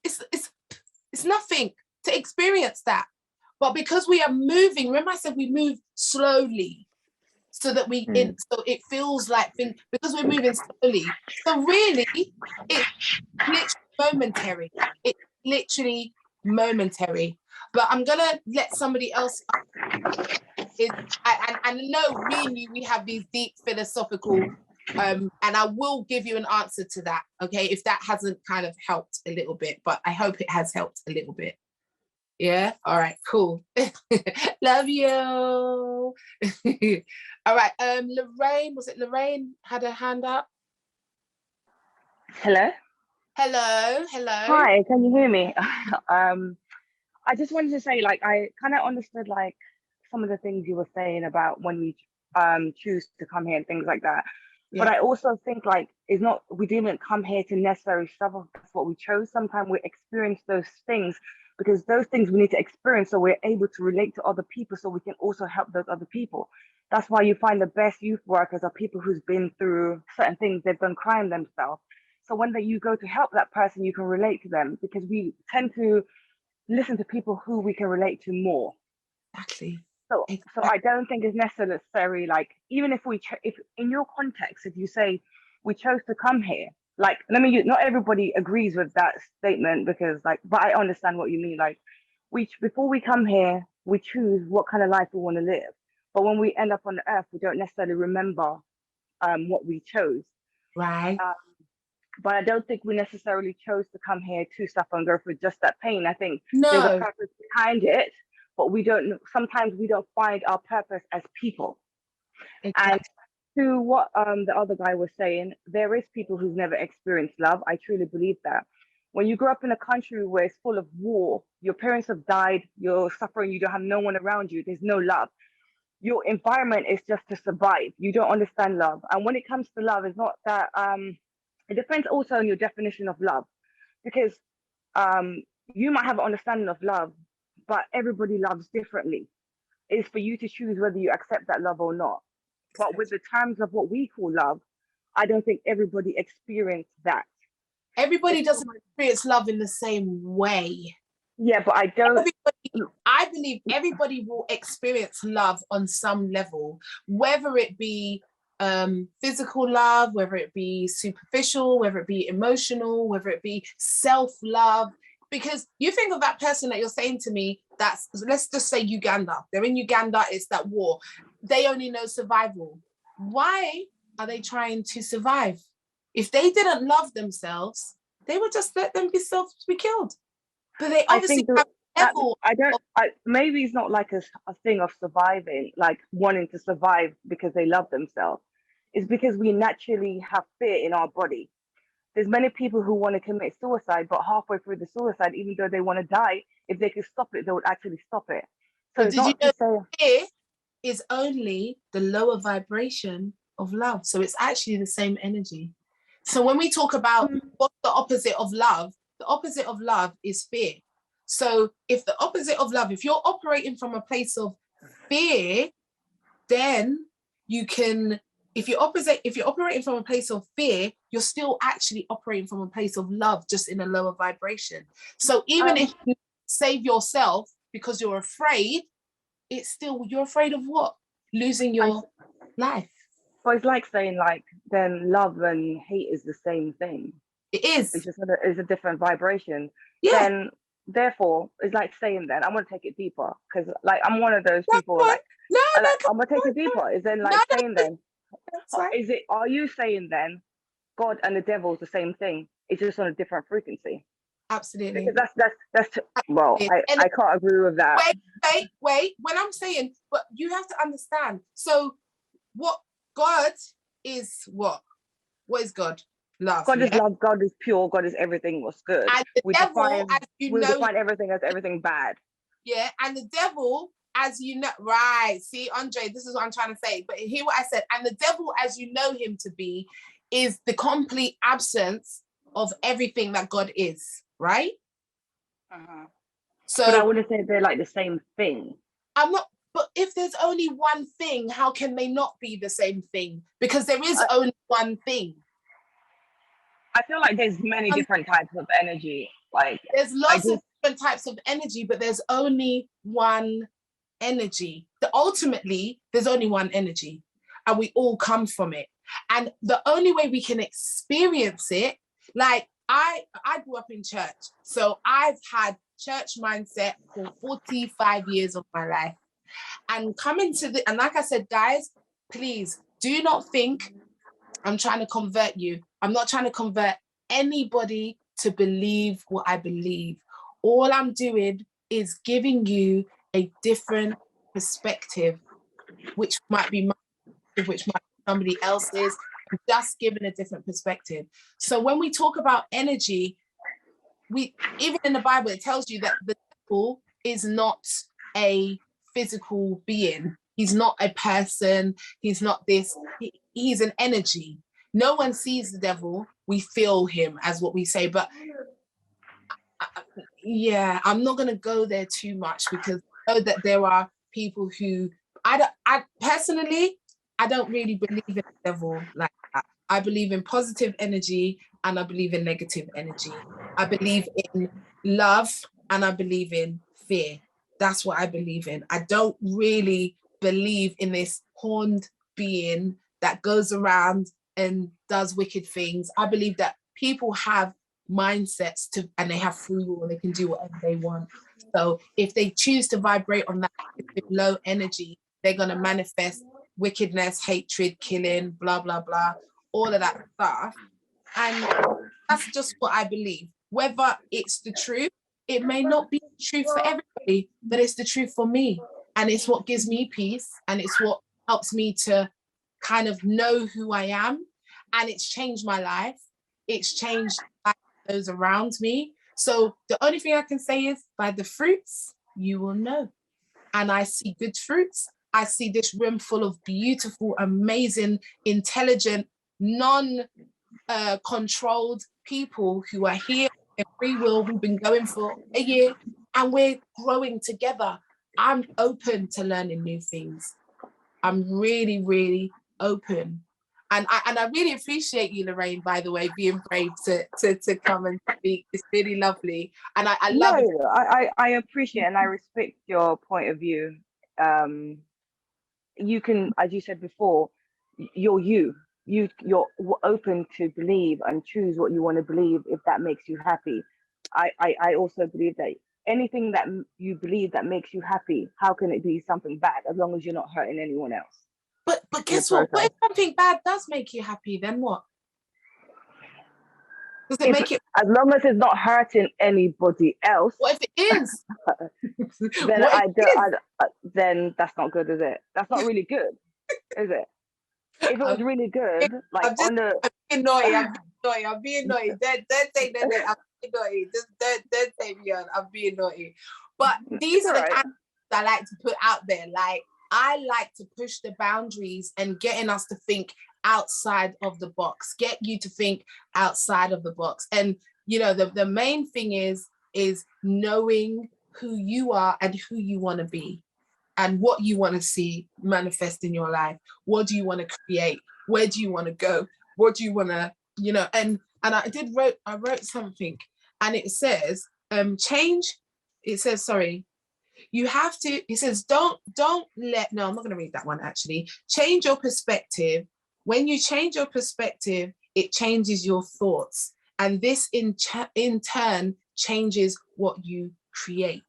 it's nothing to experience that. But because we are moving, remember I said we move slowly so that so it feels like things, because we're moving slowly. So really, it's literally momentary. It's literally momentary. But I'm gonna let somebody else. I know me and you, we have these deep philosophical, and I will give you an answer to that. Okay, if that hasn't kind of helped a little bit, but I hope it has helped a little bit. Yeah. All right. Cool. Love you. All right. Lorraine, was it Lorraine had her hand up? Hello. Hello. Hi. Can you hear me? I just wanted to say, like, I kind of understood like some of the things you were saying about when you choose to come here and things like that. Yeah. But I also think like we didn't come here to necessarily suffer what we chose. Sometimes we experience those things because those things we need to experience so we're able to relate to other people so we can also help those other people. That's why you find the best youth workers are people who's been through certain things, they've done crime themselves. So when you go to help that person, you can relate to them, because we tend to listen to people who we can relate to more. Exactly. So I don't think it's necessary, like, even if if in your context, if you say we chose to come here, like, not everybody agrees with that statement, because like, but I understand what you mean. Like, before we come here, we choose what kind of life we want to live. But when we end up on the earth, we don't necessarily remember what we chose. Right. But I don't think we necessarily chose to come here to suffer and go through just that pain. I think No. there's a purpose behind it, but sometimes we don't find our purpose as people. Exactly. And to what the other guy was saying, there is people who've never experienced love. I truly believe that. When you grow up in a country where it's full of war, your parents have died, you're suffering, you don't have no one around you, there's no love. Your environment is just to survive. You don't understand love. And when it comes to love, it's not that, it depends also on your definition of love, because you might have an understanding of love, but everybody loves differently. It's for you to choose whether you accept that love or not. But with the terms of what we call love, I don't think everybody experienced that. Everybody doesn't experience love in the same way. Yeah, but I believe everybody will experience love on some level, whether it be physical love, whether it be superficial, whether it be emotional, whether it be self-love. Because you think of that person that you're saying to me, let's just say Uganda. They're in Uganda, it's that war. They only know survival. Why are they trying to survive? If they didn't love themselves, they would just let themselves be killed. But they obviously have a level. Maybe it's not like a thing of surviving, like wanting to survive because they love themselves. It's because we naturally have fear in our body. There's many people who want to commit suicide, but halfway through the suicide, even though they want to die, if they could stop it, they would actually stop it. So but did you know fear is only the lower vibration of love? So it's actually the same energy. So when we talk about what's the opposite of love is fear. So if you're operating from a place of fear, then you can, if you're operating from a place of fear, you're still actually operating from a place of love, just in a lower vibration. So even if you save yourself because you're afraid, it's still, you're afraid of what? Losing your life. Well, it's like saying, like, then love and hate is the same thing. It is. It's just a different vibration. Yeah. Then, therefore, it's like saying, then I'm gonna take it deeper, because like I'm one of those people. Like, I'm gonna take it deeper. Is then like saying then? Right. Are you saying then God and the devil is the same thing? It's just on a different frequency. Absolutely. Because that's well, I can't agree with that. Wait. When I'm saying, but you have to understand. So what God is what? What is God? Love. God is love. God is pure. God is everything was good. And the devil, we define everything as everything bad. Yeah, and the devil, as you know, right? See, Andre, this is what I'm trying to say. But hear what I said. And the devil, as you know him to be, is the complete absence of everything that God is. Right? So, but I wouldn't say they're like the same thing. I'm not. But if there's only one thing, how can they not be the same thing? Because there is only one thing. I feel like there's many different types of energy. Like there's lots of different types of energy, but there's only one energy. Ultimately, there's only one energy, and we all come from it. And the only way we can experience it, like I grew up in church, so I've had church mindset for 45 years of my life. And coming to and like I said, guys, please do not think I'm trying to convert you. I'm not trying to convert anybody to believe what I believe. All I'm doing is giving you a different perspective, which might be mine, which might be somebody else's, just giving a different perspective. So when we talk about energy, even in the Bible, it tells you that the devil is not a physical being. He's not a person. He's not this. He's an energy. No one sees the devil. We feel him, as what we say. But Yeah, I'm not going to go there too much because I know that there are people who I personally, I don't really believe in the devil like that. I believe in positive energy and I believe in negative energy. I believe in love and I believe in fear. That's what I believe in. I don't really believe in this horned being that goes around and does wicked things. I believe that people have mindsets to, and they have free will and they can do whatever they want. So if they choose to vibrate on that low energy, they're going to manifest wickedness, hatred, killing, blah blah blah, all of that stuff. And that's just what I believe. Whether it's the truth, it may not be the truth for everybody, but it's the truth for me, and it's what gives me peace, and it's what helps me to kind of know who I am. And it's changed my life. It's changed those around me. So the only thing I can say is, by the fruits you will know. And I see good fruits. I see this room full of beautiful, amazing, intelligent, non-controlled people who are here in free will, who've been going for a year, and we're growing together. I'm open to learning new things. I'm really, really open. And I really appreciate you, Lorraine, by the way, being brave to come and speak. It's really lovely. And I love it. I appreciate and I respect your point of view. You can, as you said before, you're you're open to believe and choose what you want to believe if that makes you happy. I also believe that anything that you believe that makes you happy, how can it be something bad as long as you're not hurting anyone else? But guess what? What if something bad does make you happy? Then what? Does it make it? As long as it's not hurting anybody else. What if it is? Then then that's not good, is it? That's not really good, is it? If it was really good, like I'm being naughty. I'm being naughty. Don't say that. I'm being naughty. Just don't take me on. I'm being naughty. But these are the kind of things I like to put out there. Like, I like to push the boundaries and getting us to think outside of the box, get you to think outside of the box. And, you know, the main thing is knowing who you are and who you want to be and what you want to see manifest in your life. What do you want to create? Where do you want to go? What do you want to, you know, and I wrote something and it says, you have to, it says, don't let, no, I'm not going to read that one actually. Change your perspective. When you change your perspective, it changes your thoughts. And this in turn changes what you create.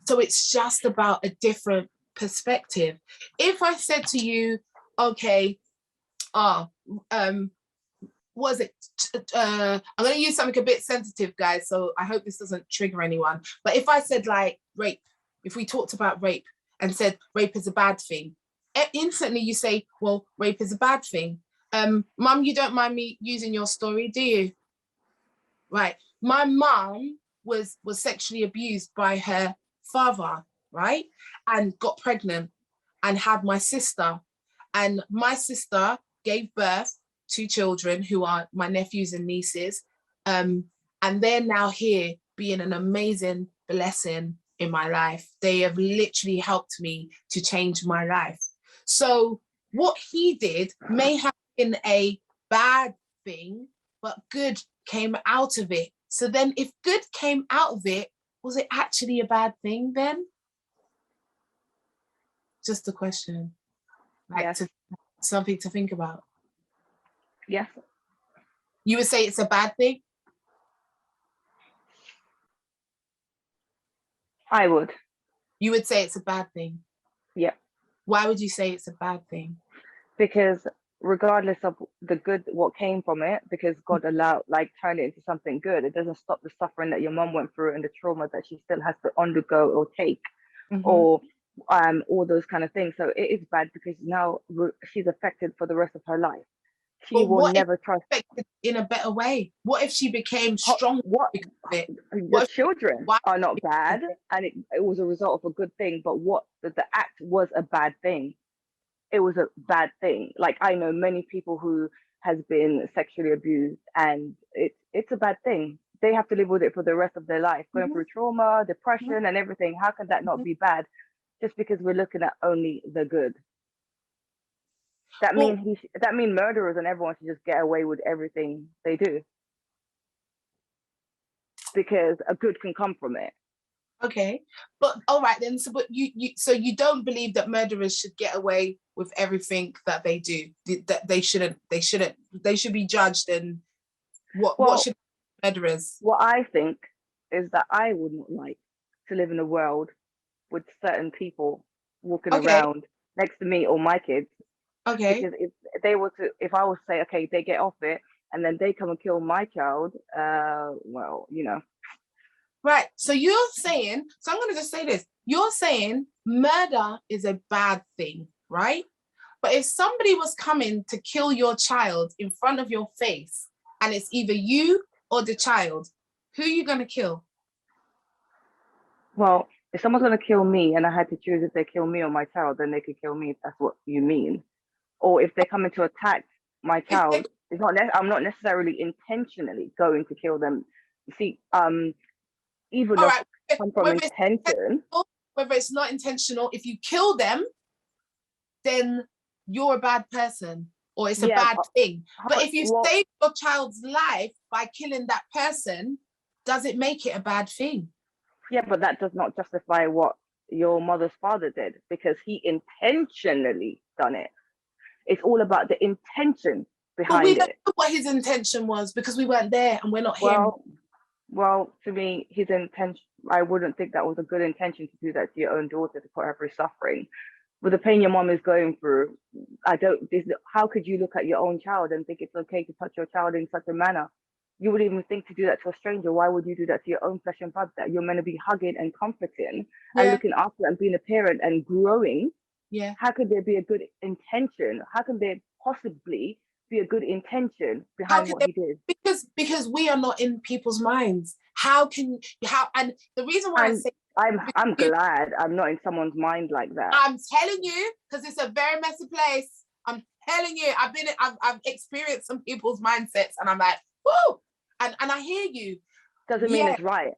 So it's just about a different perspective. If I said to you, okay, was it, I'm going to use something a bit sensitive, guys, so I hope this doesn't trigger anyone. But if I said like rape, if we talked about rape and said rape is a bad thing, instantly you say, well, rape is a bad thing. Mum, you don't mind me using your story, do you? Right. My mum was sexually abused by her father, right? And got pregnant and had my sister. And my sister gave birth to children who are my nephews and nieces. And they're now here being an amazing blessing in my life. They have literally helped me to change my life. So what he did may have been a bad thing, but good came out of it. So then if good came out of it, was it actually a bad thing then? Just a question. Like, yes. Something to think about. Yes. You would say it's a bad thing? I would. You would say it's a bad thing? Yeah. Why would you say it's a bad thing? Because regardless of the good, what came from it, because God allowed, like, turned it into something good, it doesn't stop the suffering that your mom went through and the trauma that she still has to undergo or take, or all those kind of things. So it is bad because now she's affected for the rest of her life. She will never trust. In a better way? What if she became strong? Your children are not bad, and it was a result of a good thing. But what the act was a bad thing. It was a bad thing. Like, I know many people who has been sexually abused, and it's a bad thing. they have to live with it for the rest of their life, going Mhm. through trauma, depression, and everything. How can that not be bad? Just because we're looking at only the good. That Well- mean murderers and everyone should just get away with everything they do, because a good can come from it. Okay, but all right then. So, but you don't believe that murderers should get away with everything that they do? That they shouldn't. They should be judged. And what Well, should murderers? what I think is that I wouldn't like to live in a world with certain people walking Okay. around next to me or my kids. Okay. Because if I was to say, okay, they get off it, and then they come and kill my child, well, you know. Right. So you're saying. So I'm going to just say this. You're saying murder is a bad thing, right? But if somebody was coming to kill your child in front of your face, and it's either you or the child, who are you going to kill? Well, if someone's gonna kill me and I had to choose if they kill me or my child, then they could kill me if that's what you mean. Or if they're coming to attack my child, it's not. I'm not necessarily intentionally going to kill them. You see, even All if right. it come from Whether it's intention, whether it's not intentional, if you kill them, then you're a bad person or it's a Yeah, bad thing. But if you well, save your child's life by killing that person, does it make it a bad thing? yeah, but that does not justify what your mother's father did, because he intentionally done it. It's all about the intention But behind we don't it. know what his intention was because we weren't there and we're not him. Well, to me, his intention, I wouldn't think that was a good intention to do that to your own daughter, to put her through suffering. With the pain your mom is going through, how could you look at your own child and think it's okay to touch your child in such a manner? You wouldn't even think to do that to a stranger. Why would you do that to your own flesh and blood that you're meant to be hugging and comforting and looking after and being a parent and growing? Yeah. How could there be a good intention? How can there possibly be a good intention behind what he did? Because we are not in people's minds. And the reason why I say I'm glad I'm not in someone's mind like that. I'm telling you, because it's a very messy place. I'm telling you, I've experienced some people's mindsets, and I'm like, whoo, and I hear you. Doesn't mean it's right.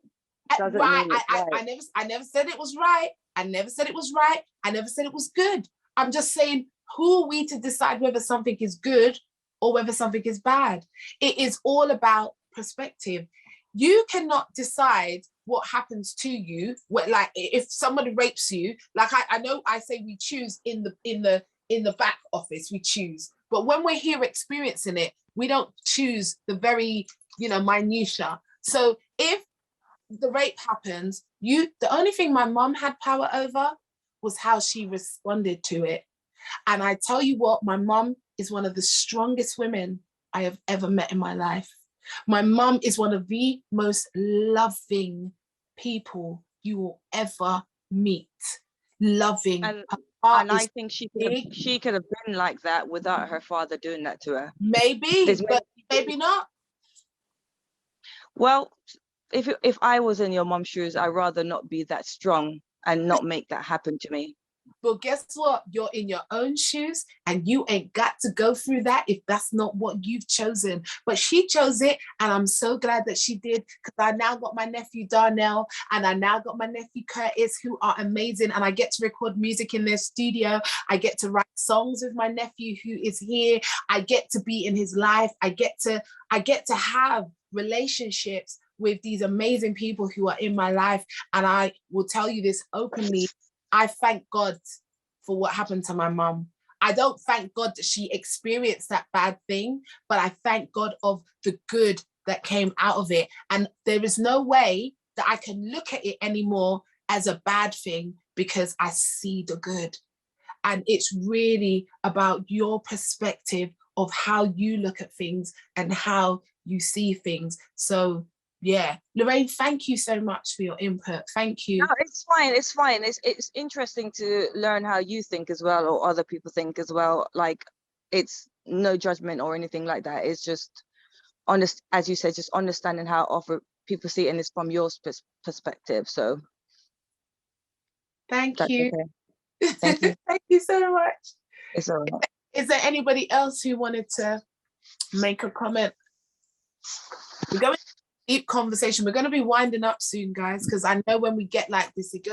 Doesn't right. mean it's right. I never said it was right. I never said it was right. I never said it was good. I'm just saying, who are we to decide whether something is good or whether something is bad? It is all about perspective. You cannot decide what happens to you. Like if somebody rapes you, like I know I say we choose in the back office, we choose. But when we're here experiencing it, we don't choose the very, minutia. So if the rape happens, the only thing my mom had power over was how she responded to it. And I tell you what, my mom is one of the strongest women I have ever met in my life. My mom is one of the most loving people you will ever meet. Loving. And I think she could have been like that without her father doing that to her. Maybe, but maybe not. Well, if I was in your mom's shoes, I'd rather not be that strong and not make that happen to me. But guess what? You're in your own shoes and you ain't got to go through that if that's not what you've chosen. But she chose it, and I'm so glad that she did, because I now got my nephew Darnell and I now got my nephew Curtis, who are amazing, and I get to record music in their studio. I get to write songs with my nephew who is here. I get to be in his life. I get to have relationships with these amazing people who are in my life. And I will tell you this openly, I thank God for what happened to my mom. I don't thank God that she experienced that bad thing, but I thank God of the good that came out of it. And there is no way that I can look at it anymore as a bad thing, because I see the good. And it's really about your perspective of how you look at things and how you see things. So yeah, Lorraine, thank you so much for your input. Thank you. No, it's fine. It's fine. It's interesting to learn how you think as well, or other people think as well. Like, it's no judgment or anything like that. It's just honest, as you said, just understanding how other people see it, and it's from your perspective. So thank you. Okay. Thank you. Thank you so much. It's all right. Is there anybody else who wanted to make a comment? We're going deep conversation. We're going to be winding up soon, guys, because I know when we get like this, it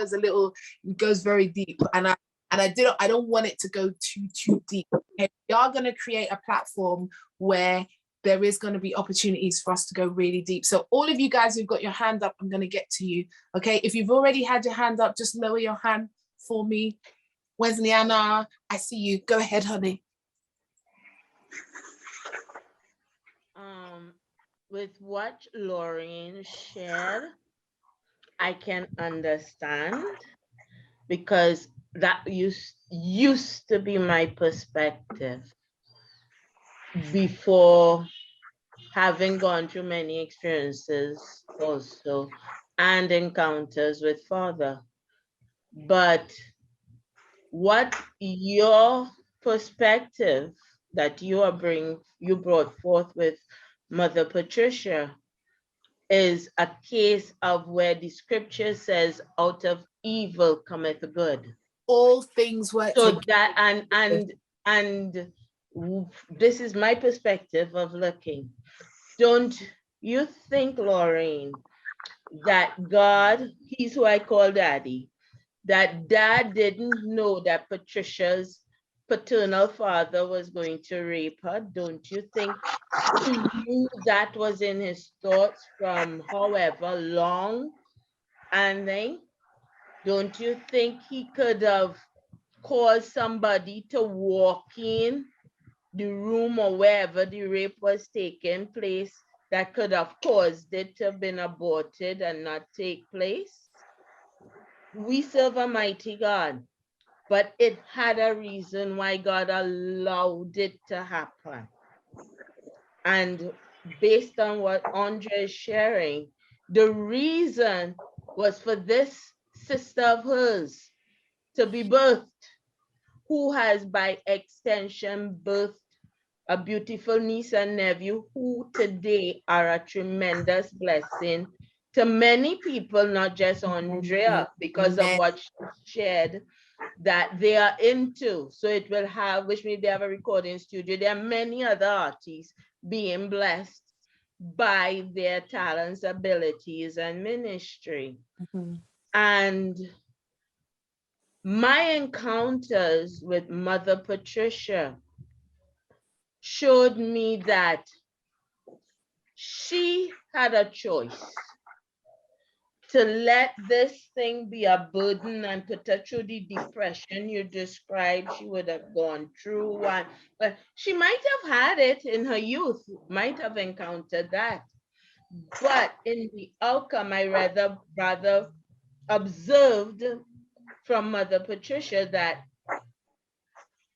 goes very deep, and I don't want it to go too deep. Okay? We are going to create a platform where there is going to be opportunities for us to go really deep. So all of you guys who've got your hand up, I'm going to get to you. Okay, if you've already had your hand up, just lower your hand for me. Wesley Anna, I see you. Go ahead, honey. With what Lorraine shared, I can understand, because that used to be my perspective before having gone through many experiences also and encounters with Father. But what your perspective that you brought forth with Mother Patricia is a case of where the scripture says, out of evil cometh good. All things work So together. that and this is my perspective of looking. Don't you think, Lorraine, that God, he's who I call Daddy, that Dad didn't know that Patricia's paternal father was going to rape her? Don't you think he knew that was in his thoughts from however long? And then, don't you think he could have caused somebody to walk in the room or wherever the rape was taking place that could have caused it to have been aborted and not take place? We serve a mighty God, but it had a reason why God allowed it to happen. And based on what Aundrea is sharing, the reason was for this sister of hers to be birthed, who has by extension birthed a beautiful niece and nephew who today are a tremendous blessing to many people, not just Aundrea, because of what she shared that they are into. So it will have, which means they have a recording studio. There are many other artists being blessed by their talents, abilities, and ministry. And my encounters with Mother Patricia showed me that she had a choice to let this thing be a burden and put her through the depression you described she would have gone through. But she might have had it in her youth, might have encountered that. But in the outcome, I rather observed from Mother Patricia that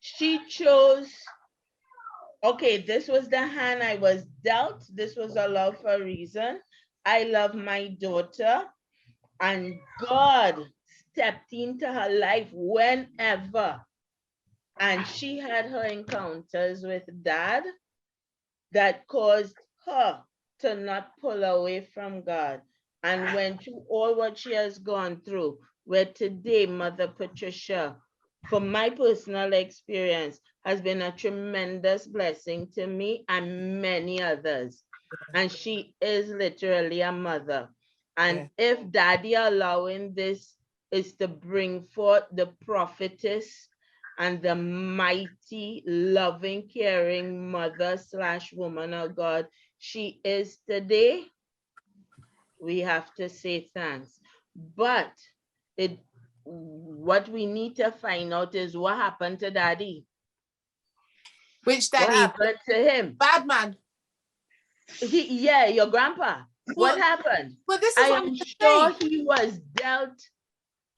she chose, okay, this was the hand I was dealt. This was allowed for a reason. I love my daughter, and God stepped into her life whenever. And she had her encounters with Dad that caused her to not pull away from God, and went through all what she has gone through, where today Mother Patricia, from my personal experience, has been a tremendous blessing to me and many others. And she is literally a mother. And if Daddy allowing this is to bring forth the prophetess and the mighty, loving, caring mother / woman of God she is today, we have to say thanks. But what we need to find out is what happened to Daddy. Which Daddy? What happened to him? Bad man. Yeah, your grandpa. What happened? But this is I am sure he was dealt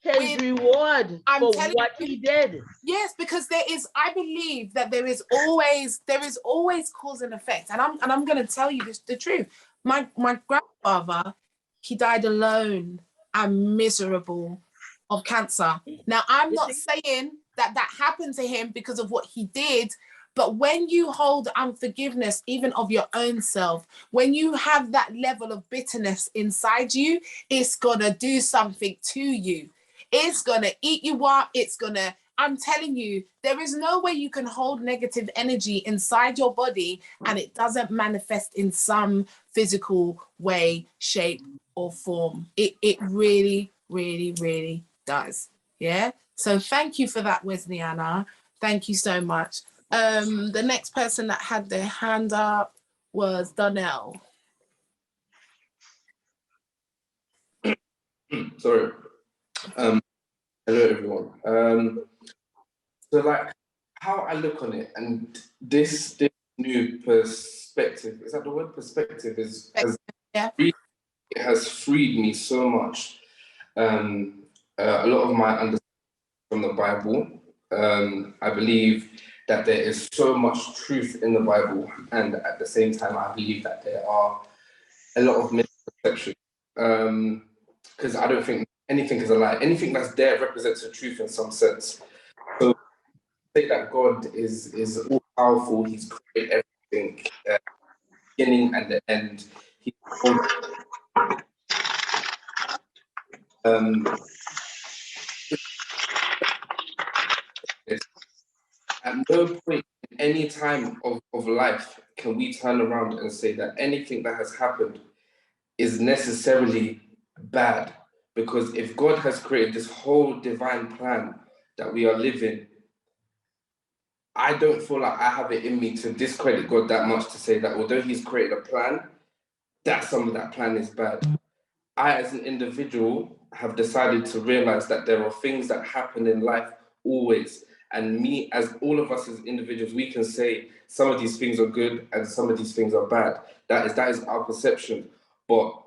his reward for what he did. Yes, because I believe that there is always cause and effect. And I'm gonna tell you the truth. My grandfather, he died alone and miserable of cancer. Now, I'm not saying that happened to him because of what he did, but when you hold unforgiveness, even of your own self, when you have that level of bitterness inside you, it's gonna do something to you. It's gonna eat you up. It's gonna I'm telling you, there is no way you can hold negative energy inside your body and it doesn't manifest in some physical way, shape, or form. It really, really, really does. Yeah. So thank you for that, Wesleyanna. Thank you so much. The next person that had their hand up was Donnell. Sorry. Hello, everyone. So, like, how I look on it, and this new perspective, is that the word? Perspective Yeah. it has freed me so much. A lot of my understanding from the Bible. I believe that there is so much truth in the Bible, and at the same time, I believe that there are a lot of misconceptions. Because I don't think anything is a lie. Anything that's there represents a truth in some sense. So say that God is all powerful. He's created everything, beginning and the end. He at no point in any time of life can we turn around and say that anything that has happened is necessarily bad. Because if God has created this whole divine plan that we are living, I don't feel like I have it in me to discredit God that much to say that although he's created a plan, that some of that plan is bad. I, as an individual, have decided to realize that there are things that happen in life always. And me, as all of us as individuals, we can say some of these things are good and some of these things are bad. That is our perception. But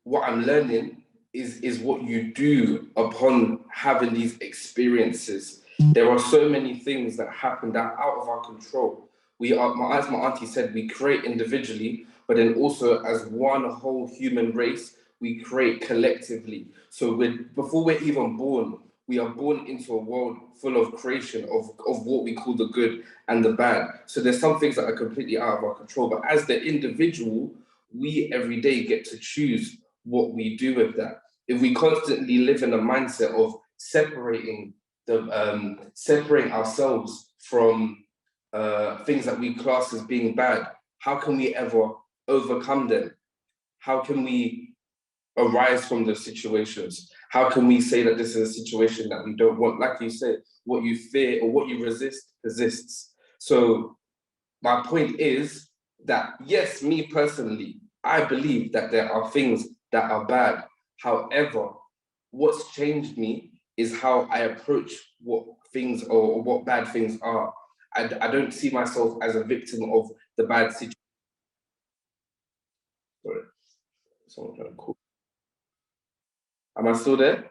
what I'm learning is what you do upon having these experiences. There are so many things that happen that are out of our control. We are, as my auntie said, we create individually, but then also as one whole human race, we create collectively. So before we're even born, we are born into a world full of creation of what we call the good and the bad. So there's some things that are completely out of our control, but as the individual, we every day get to choose what we do with that. If we constantly live in a mindset of separating ourselves from things that we class as being bad, how can we ever overcome them? How can we arise from those situations? How can we say that this is a situation that we don't want? Like you said, what you fear or what you resist persists. So my point is that, yes, me personally, I believe that there are things that are bad. However, what's changed me is how I approach what things or what bad things are. I don't see myself as a victim of the bad situation. Sorry, someone trying to call. Am I still there?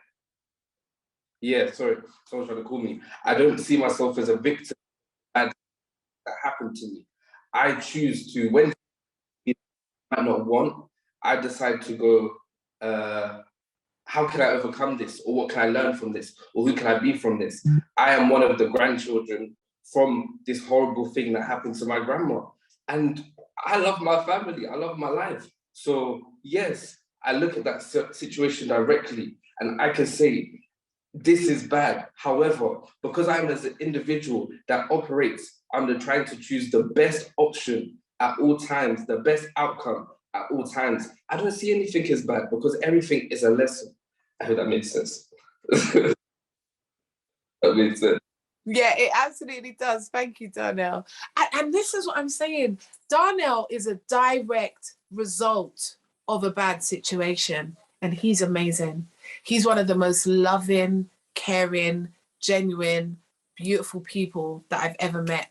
Yeah, sorry, someone's trying to call me. I don't see myself as a victim of bad that happened to me. I choose to, when I might not want, I decide to go, how can I overcome this? Or what can I learn from this? Or who can I be from this? I am one of the grandchildren from this horrible thing that happened to my grandma. And I love my family, I love my life. So yes, I look at that situation directly and I can say, this is bad. However, because I'm as an individual that operates under trying to choose the best option at all times, the best outcome at all times, I don't see anything as bad because everything is a lesson. I hope that made sense. That made sense. Yeah, it absolutely does. Thank you, Darnell. And this is what I'm saying. Darnell is a direct result of a bad situation, and he's amazing. He's one of the most loving, caring, genuine, beautiful people that I've ever met.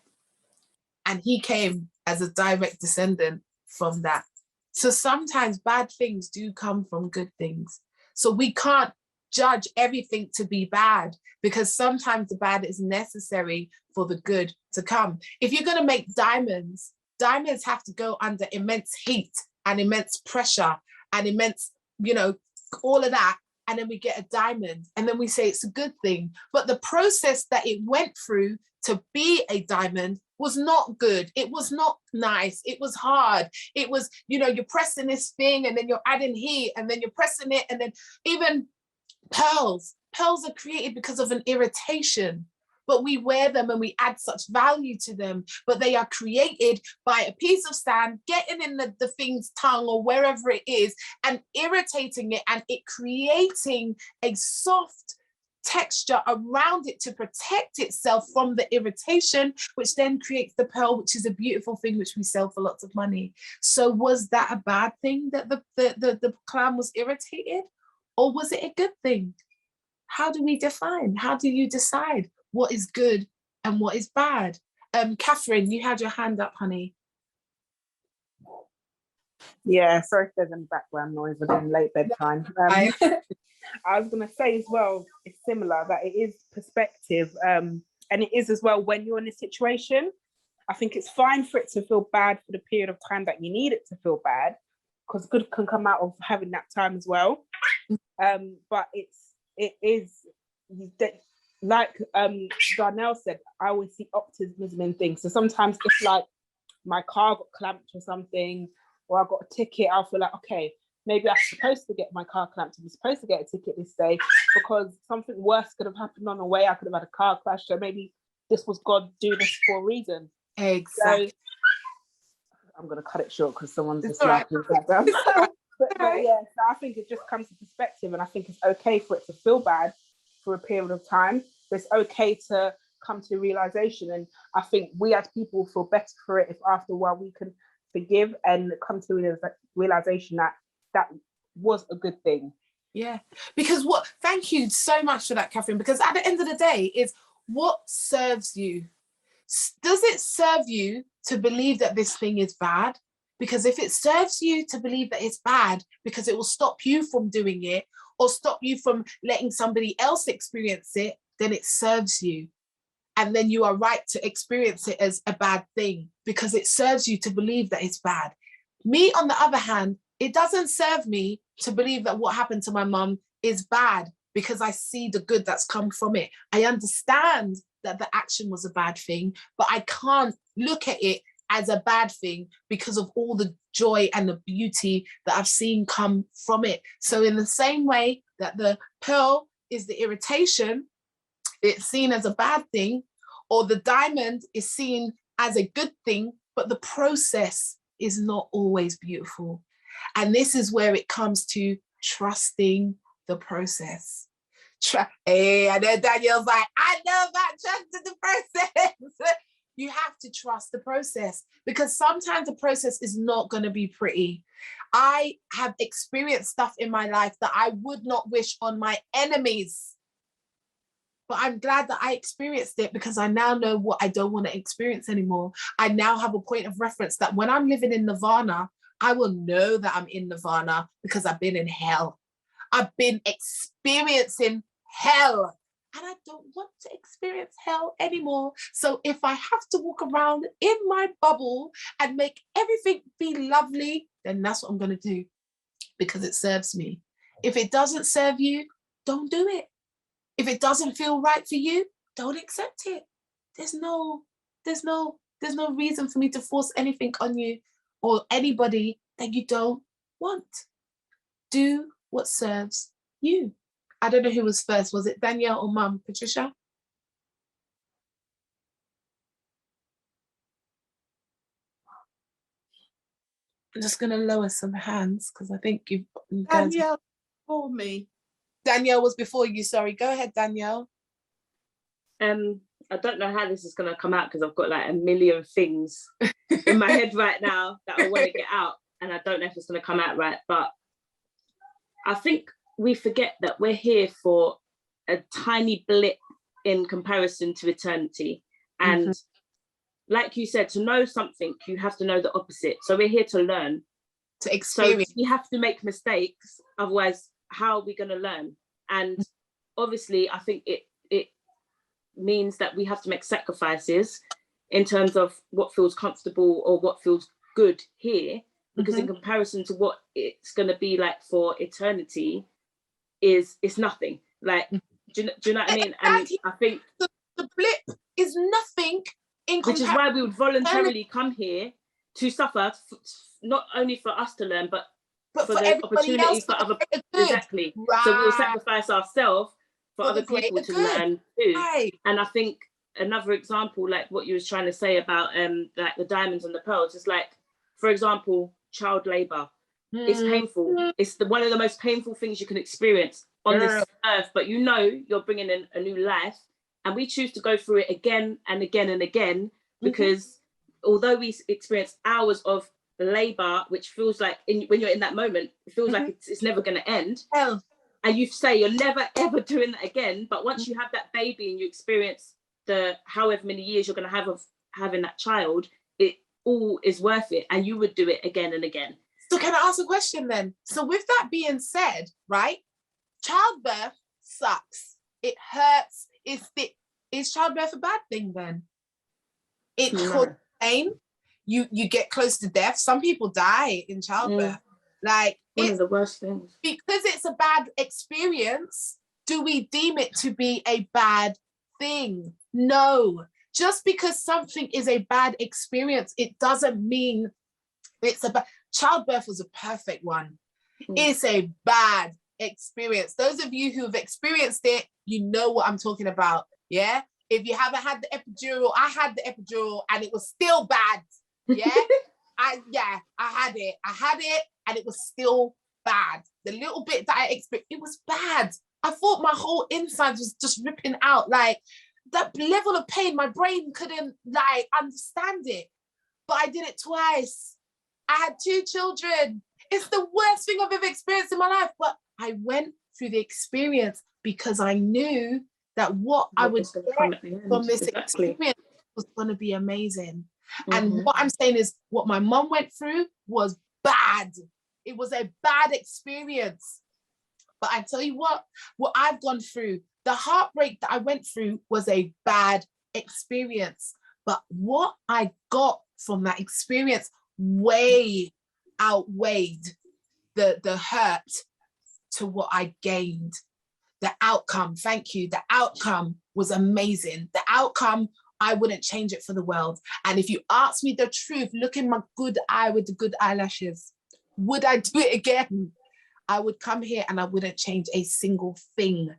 And he came as a direct descendant from that. So sometimes bad things do come from good things. So we can't judge everything to be bad because sometimes the bad is necessary for the good to come. If you're going to make diamonds, diamonds have to go under immense heat and immense pressure and immense, all of that. And then we get a diamond and then we say it's a good thing. But the process that it went through to be a diamond was not good. It was not nice. It was hard. It was, you're pressing this thing and then you're adding heat and then you're pressing it. And then even pearls are created because of an irritation. but we wear them and we add such value to them, but they are created by a piece of sand getting in the thing's tongue or wherever it is and irritating it, and it creating a soft texture around it to protect itself from the irritation, which then creates the pearl, which is a beautiful thing which we sell for lots of money. So was that a bad thing that the clown was irritated, or was it a good thing? How do we define? How do you decide what is good and what is bad? Catherine, you had your hand up, honey. Yeah, sorry if there's any background noise. We're doing late bedtime. I was going to say as well, it's similar, that it is perspective, and it is as well when you're in a situation. I think it's fine for it to feel bad for the period of time that you need it to feel bad, because good can come out of having that time as well. But it is like Darnell said, I always see optimism in things. So sometimes it's like my car got clamped or something, or I got a ticket, I'll feel like, okay, maybe I'm supposed to get my car clamped, I'm supposed to get a ticket this day because something worse could have happened on the way. I could have had a car crash, so maybe this was God doing this for a reason. Exactly. So, I'm going to cut it short because someone's just laughing at that. But yeah, so I think it just comes to perspective, and I think it's okay for it to feel bad for a period of time, but it's okay to come to realization. And I think we as people feel better for it if after a while we can forgive and come to the realization that that was a good thing. Yeah, because thank you so much for that, Catherine, because at the end of the day is what serves you. Does it serve you to believe that this thing is bad? Because if it serves you to believe that it's bad because it will stop you from doing it or stop you from letting somebody else experience it, then it serves you. And then you are right to experience it as a bad thing because it serves you to believe that it's bad. Me, on the other hand, it doesn't serve me to believe that what happened to my mum is bad because I see the good that's come from it. I understand that the action was a bad thing, but I can't look at it as a bad thing because of all the joy and the beauty that I've seen come from it. So in the same way that the pearl is the irritation, it's seen as a bad thing, or the diamond is seen as a good thing, but the process is not always beautiful. And this is where it comes to trusting the process. Hey, I know Daniel's like, I know about trusting the process. You have to trust the process because sometimes the process is not going to be pretty. I have experienced stuff in my life that I would not wish on my enemies. But I'm glad that I experienced it because I now know what I don't want to experience anymore. I now have a point of reference that when I'm living in Nirvana, I will know that I'm in Nirvana because I've been in hell. I've been experiencing hell. And I don't want to experience hell anymore. So if I have to walk around in my bubble and make everything be lovely, then that's what I'm going to do because it serves me. If it doesn't serve you, don't do it. If it doesn't feel right for you, don't accept it. There's no reason for me to force anything on you or anybody that you don't want. Do what serves you. I don't know who was first. Was it Danielle or Mum? Patricia? I'm just going to lower some hands because I think you guys... Danielle before me. Danielle was before you, sorry. Go ahead, Danielle. I don't know how this is going to come out because I've got like a million things in my head right now that I want to get out and I don't know if it's going to come out right, but I think we forget that we're here for a tiny blip in comparison to eternity. And like you said, to know something, you have to know the opposite. So we're here to learn. To experience. So we have to make mistakes, otherwise how are we going to learn? And obviously I think it means that we have to make sacrifices in terms of what feels comfortable or what feels good here, because in comparison to what it's going to be like for eternity, it's nothing. Like, do you know what I mean? And I think the blip is nothing in which is why we would voluntarily come here to suffer, not only for us to learn, but for the opportunity for other people. Exactly. Right. So we'll sacrifice ourselves for other people to learn too. Right. And I think another example, like what you was trying to say about like the diamonds and the pearls. It's like, for example, child labor. It's painful. It's one of the most painful things you can experience on this earth. But you know you're bringing in a new life, and we choose to go through it again and again and again because although we experience hours of labor, which feels like when you're in that moment, it feels like it's never going to end. And you say you're never ever doing that again. But once you have that baby and you experience the however many years you're going to have of having that child, it all is worth it, and you would do it again and again. So can I ask a question then? So with that being said, right, childbirth sucks. It hurts. Is childbirth a bad thing then? It causes pain. You get close to death. Some people die in childbirth. Like one of the worst things. Because it's a bad experience, do we deem it to be a bad thing? No. Just because something is a bad experience, it doesn't mean it's a bad. Childbirth was a perfect one. It's a bad experience. Those of you who have experienced it, you know what I'm talking about. Yeah. If you haven't had the epidural, I had the epidural and it was still bad. Yeah. I had it. I had it and it was still bad. The little bit that I experienced, it was bad. I thought my whole inside was just ripping out. Like that level of pain, my brain couldn't like understand it. But I did it twice. I had 2 children. It's the worst thing I've ever experienced in my life. But I went through the experience because I knew that what I would get from this experience was going to be amazing. And what I'm saying is what my mum went through was bad. It was a bad experience. But I tell you what I've gone through, the heartbreak that I went through was a bad experience. But what I got from that experience way outweighed the hurt to what I gained. The outcome, thank you. The outcome was amazing. The outcome, I wouldn't change it for the world. And if you ask me the truth, look in my good eye with the good eyelashes, would I do it again? I would come here and I wouldn't change a single thing.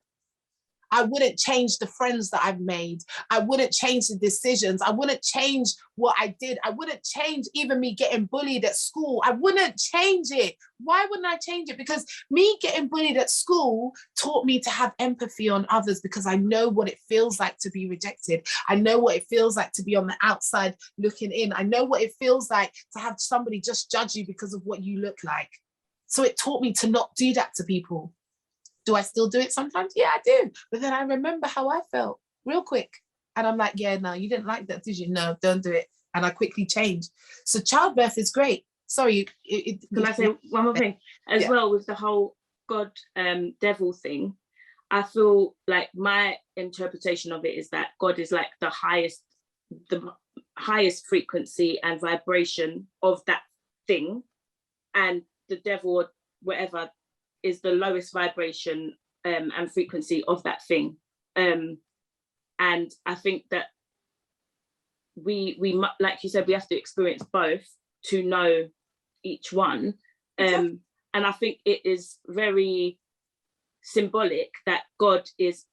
I wouldn't change the friends that I've made. I wouldn't change the decisions. I wouldn't change what I did. I wouldn't change even me getting bullied at school. I wouldn't change it. Why wouldn't I change it? Because me getting bullied at school taught me to have empathy on others because I know what it feels like to be rejected. I know what it feels like to be on the outside looking in. I know what it feels like to have somebody just judge you because of what you look like. So it taught me to not do that to people. Do I still do it sometimes? Yeah, I do. But then I remember how I felt real quick. And I'm like, yeah, no, you didn't like that, did you? No, don't do it. And I quickly changed. So childbirth is great. Sorry. Can I say one more thing? As well with the whole God devil thing, I feel like my interpretation of it is that God is like the highest frequency and vibration of that thing. And the devil or whatever is the lowest vibration and frequency of that thing. And I think that we like you said, we have to experience both to know each one. And I think it is very symbolic that God is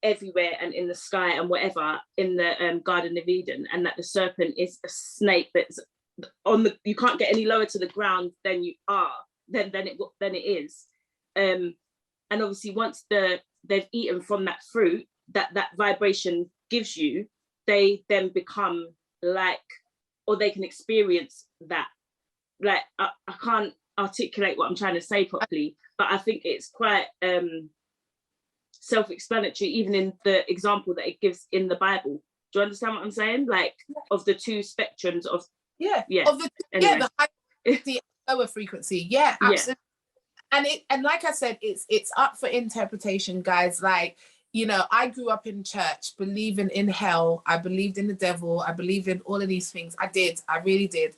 everywhere and in the sky and whatever in the Garden of Eden, and that the serpent is a snake that's on the, you can't get any lower to the ground than you are, than it is. And obviously once they've eaten from that fruit that vibration gives you, they then become like, or they can experience that. Like I can't articulate what I'm trying to say properly, but I think it's quite self-explanatory, even in the example that it gives in the Bible. Do you understand what I'm saying? Like of the 2 spectrums of the high frequency and lower frequency. Yeah, absolutely. And like I said, it's up for interpretation, guys. Like, you know, I grew up in church, believing in hell. I believed in the devil. I believed in all of these things. I really did.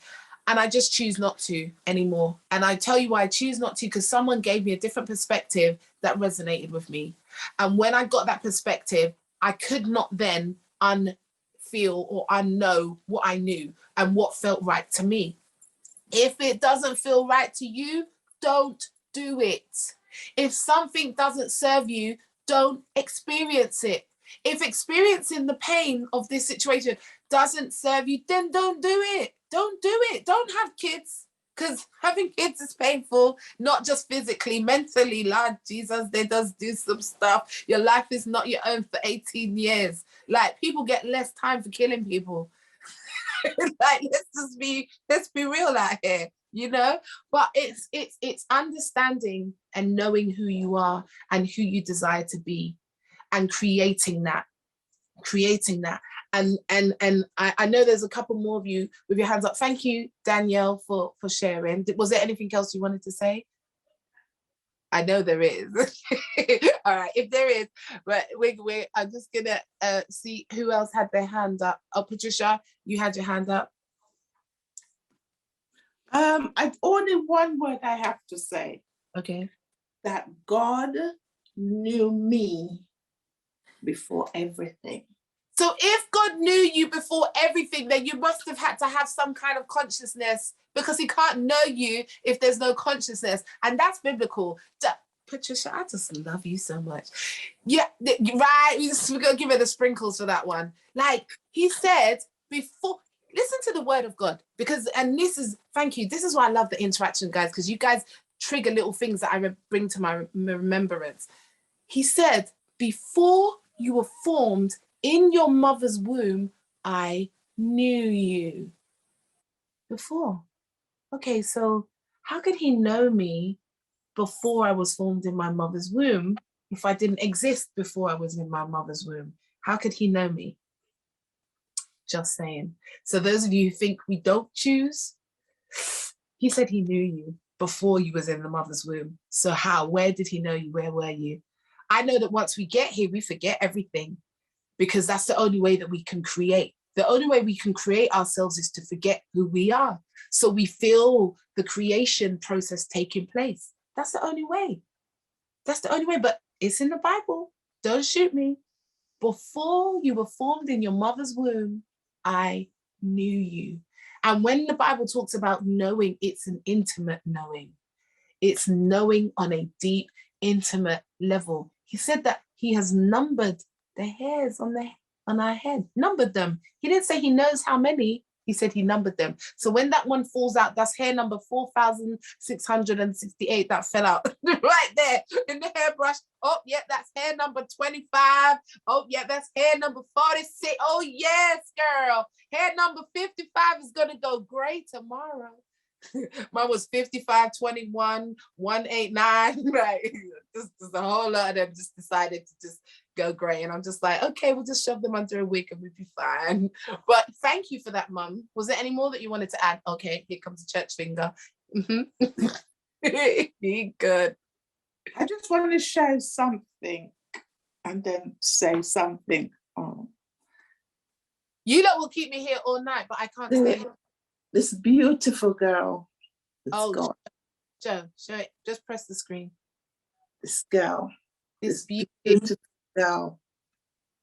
And I just choose not to anymore. And I tell you why I choose not to, because someone gave me a different perspective that resonated with me. And when I got that perspective, I could not then unfeel or unknow what I knew and what felt right to me. If it doesn't feel right to you, don't do it. If something doesn't serve you, don't experience it. If experiencing the pain of this situation doesn't serve you, then don't do it. Don't do it. Don't have kids, because having kids is painful, not just physically, mentally. Lord Jesus, they does do some stuff. Your life is not your own for 18 years. Like, people get less time for killing people. Like, let's be real out here, you know. But it's understanding and knowing who you are and who you desire to be, and creating that. And I know there's a couple more of you with your hands up. Thank you, Danielle, for sharing. Was there anything else you wanted to say? I know there is. All right, if there is, but I'm just gonna see who else had their hand up. Oh, Patricia, you had your hand up. I've only one word I have to say. Okay. That God knew me before everything. So if God knew you before everything, then you must have had to have some kind of consciousness, because he can't know you if there's no consciousness. And that's biblical. Patricia, I just love you so much. Yeah, right. We're going to give her the sprinkles for that one. Like, he said before, listen to the word of God, because, and this is, thank you. This is why I love the interaction, guys, because you guys trigger little things that I bring to my remembrance. He said, before you were formed in your mother's womb, I knew you. Before. Okay, so how could he know me before I was formed in my mother's womb if I didn't exist before I was in my mother's womb? How could he know me? Just saying. So those of you who think we don't choose, he said he knew you before you was in the mother's womb. So how? Where did he know you? Where were you? I know that once we get here, we forget everything, because that's the only way that we can create. The only way we can create ourselves is to forget who we are. So we feel the creation process taking place. That's the only way. That's the only way, but it's in the Bible. Don't shoot me. Before you were formed in your mother's womb, I knew you. And when the Bible talks about knowing, it's an intimate knowing. It's knowing on a deep, intimate level. He said that he has numbered the hairs on our head, numbered them. He didn't say he knows how many, he said he numbered them. So when that one falls out, that's hair number 4,668 that fell out right there in the hairbrush. Oh, yeah, that's hair number 25. Oh, yeah, that's hair number 46. Oh, yes, girl. Hair number 55 is going to go gray tomorrow. Mine was 55, 21, 189, right? Just a whole lot of them just decided to just go gray. And I'm just like, okay, we'll just shove them under a wig and we'll be fine. But thank you for that, Mum. Was there any more that you wanted to add? Okay, here comes the church finger. Good. I just want to show something and then say something. You lot will keep me here all night, but I can't stay here. This beautiful girl. Oh, Joe, show it. Just press the screen. This girl. This beautiful girl.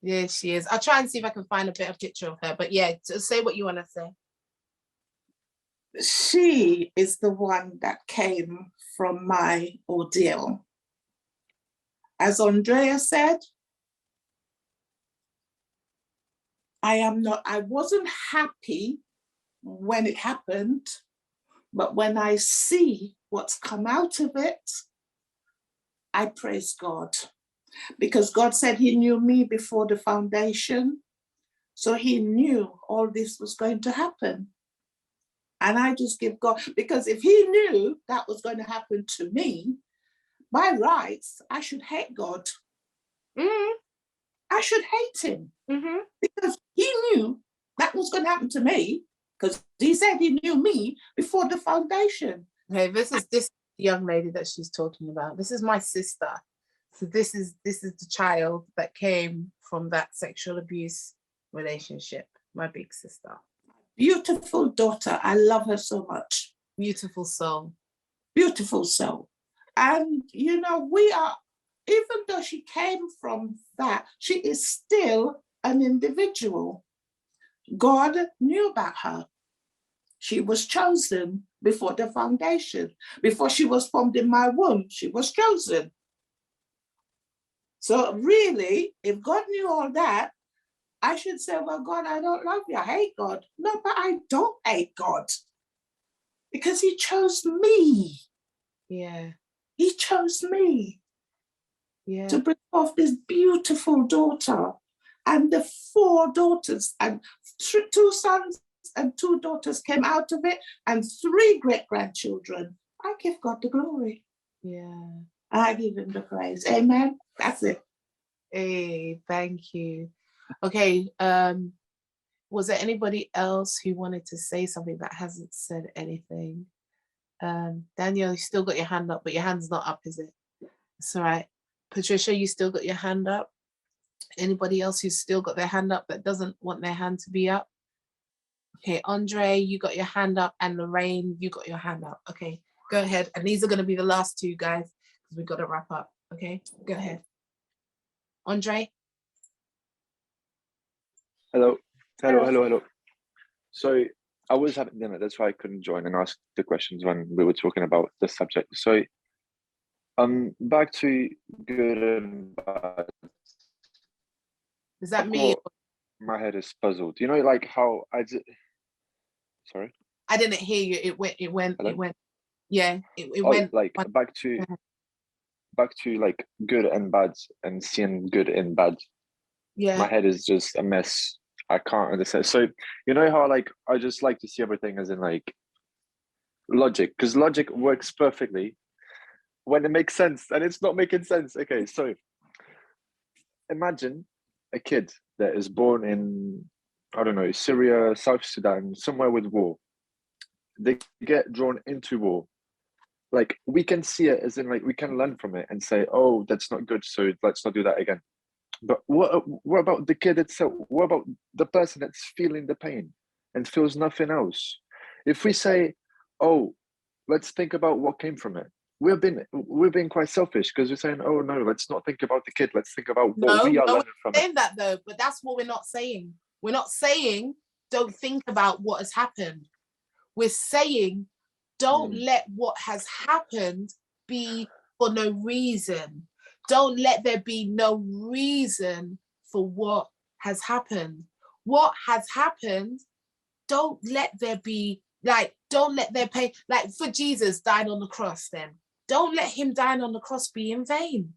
Yeah, she is. I'll try and see if I can find a better picture of her. But yeah, say what you want to say. She is the one that came from my ordeal. As Aundrea said, I wasn't happy when it happened, but when I see what's come out of it, I praise God, because God said he knew me before the foundation, so he knew all this was going to happen. And I just give God, because if he knew that was going to happen to me, by rights, I should hate God. I should hate him, because he knew that was going to happen to me, because he said he knew me before the foundation. Okay, this is this young lady that she's talking about. This is my sister. So this is the child that came from that sexual abuse relationship, my big sister. Beautiful daughter. I love her so much. Beautiful soul. Beautiful soul. And, you know, we are, even though she came from that, she is still an individual. God knew about her. She was chosen before the foundation. Before she was formed in my womb, she was chosen. So really, if God knew all that, I should say, well, God, I don't love you. I hate God. No, but I don't hate God because he chose me. Yeah. He chose me Yeah. to bring forth this beautiful daughter and the 4 daughters and 2 sons and 2 daughters came out of it and 3 great-grandchildren. I give God the glory. Yeah. I give him the praise. Amen. That's it. Hey, thank you. Okay. Was there anybody else who wanted to say something that hasn't said anything? Daniel, you still got your hand up, but your hand's not up, is it? It's all right. Patricia, you still got your hand up. Anybody else who's still got their hand up that doesn't want their hand to be up? Okay, Andre, you got your hand up, and Lorraine, you got your hand up. Okay, go ahead. And these are going to be the last 2 guys because we've got to wrap up. Okay, go ahead. Andre? Hello. Hello. So I was having dinner, that's why I couldn't join and ask the questions when we were talking about the subject. So back to good and bad. Is that me? My head is puzzled. You know, like how I did. Sorry? I didn't hear you. It went. Yeah, it went. Like back to like good and bad and seeing good and bad. Yeah. My head is just a mess. I can't understand. So you know how like I just like to see everything as in like logic, because logic works perfectly when it makes sense, and it's not making sense. Okay, so imagine a kid that is born in, I don't know, Syria, South Sudan, somewhere with war. They get drawn into war. Like we can see it as in like we can learn from it and say, oh, that's not good, so let's not do that again. But what about the kid itself? What about the person that's feeling the pain and feels nothing else? If we say, oh, let's think about what came from it, we're being quite selfish because we're saying, oh no, let's not think about the kid. Let's think about what we are learning from it. Saying that though, but that's what we're not saying. We're not saying don't think about what has happened. We're saying don't let what has happened be for no reason. Don't let there be no reason for what has happened. What has happened, don't let there be, like, don't let their pain, like for Jesus dying on the cross then, don't let him dying on the cross be in vain.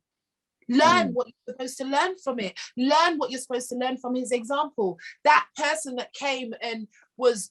Learn what you're supposed to learn from it. Learn what you're supposed to learn from his example. That person that came and was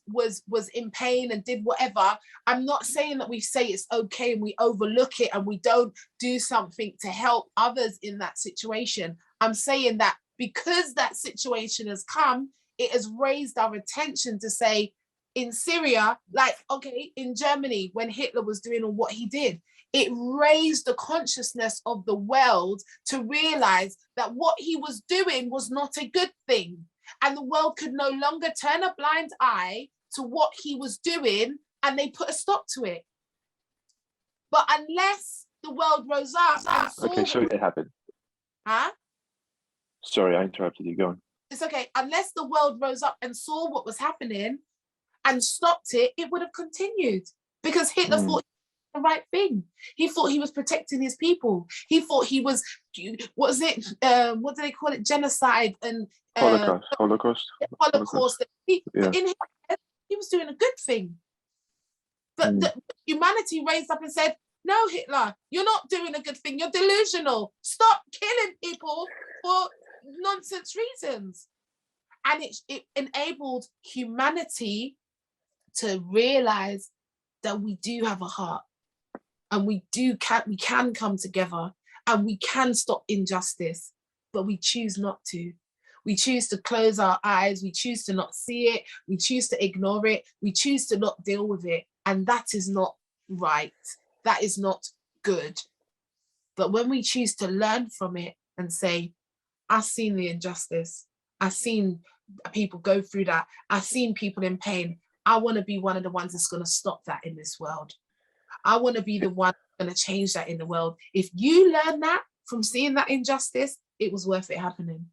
in pain and did whatever. I'm not saying that we say it's okay and we overlook it and we don't do something to help others in that situation. I'm saying that because that situation has come, it has raised our attention to say, in Syria, like, okay, in Germany, when Hitler was doing what he did, it raised the consciousness of the world to realize that what he was doing was not a good thing. And the world could no longer turn a blind eye to what he was doing, and they put a stop to it. But unless the world rose up and saw... Okay, so it happened. Huh? Sorry, I interrupted you. Go on. It's okay. Unless the world rose up and saw what was happening and stopped it, it would have continued. Because Hitler thought the right thing. He thought he was protecting his people. He thought he was, what do they call it? Genocide and Holocaust. He was doing a good thing. But humanity raised up and said, no, Hitler, you're not doing a good thing. You're delusional. Stop killing people for nonsense reasons. And it enabled humanity to realize that we do have a heart. And we can come together and we can stop injustice, but we choose not to. We choose to close our eyes. We choose to not see it. We choose to ignore it. We choose to not deal with it. And that is not right. That is not good. But when we choose to learn from it and say, I've seen the injustice. I've seen people go through that. I've seen people in pain. I want to be one of the ones that's going to stop that in this world. I want to be the one that's going to change that in the world. If you learn that from seeing that injustice, it was worth it happening.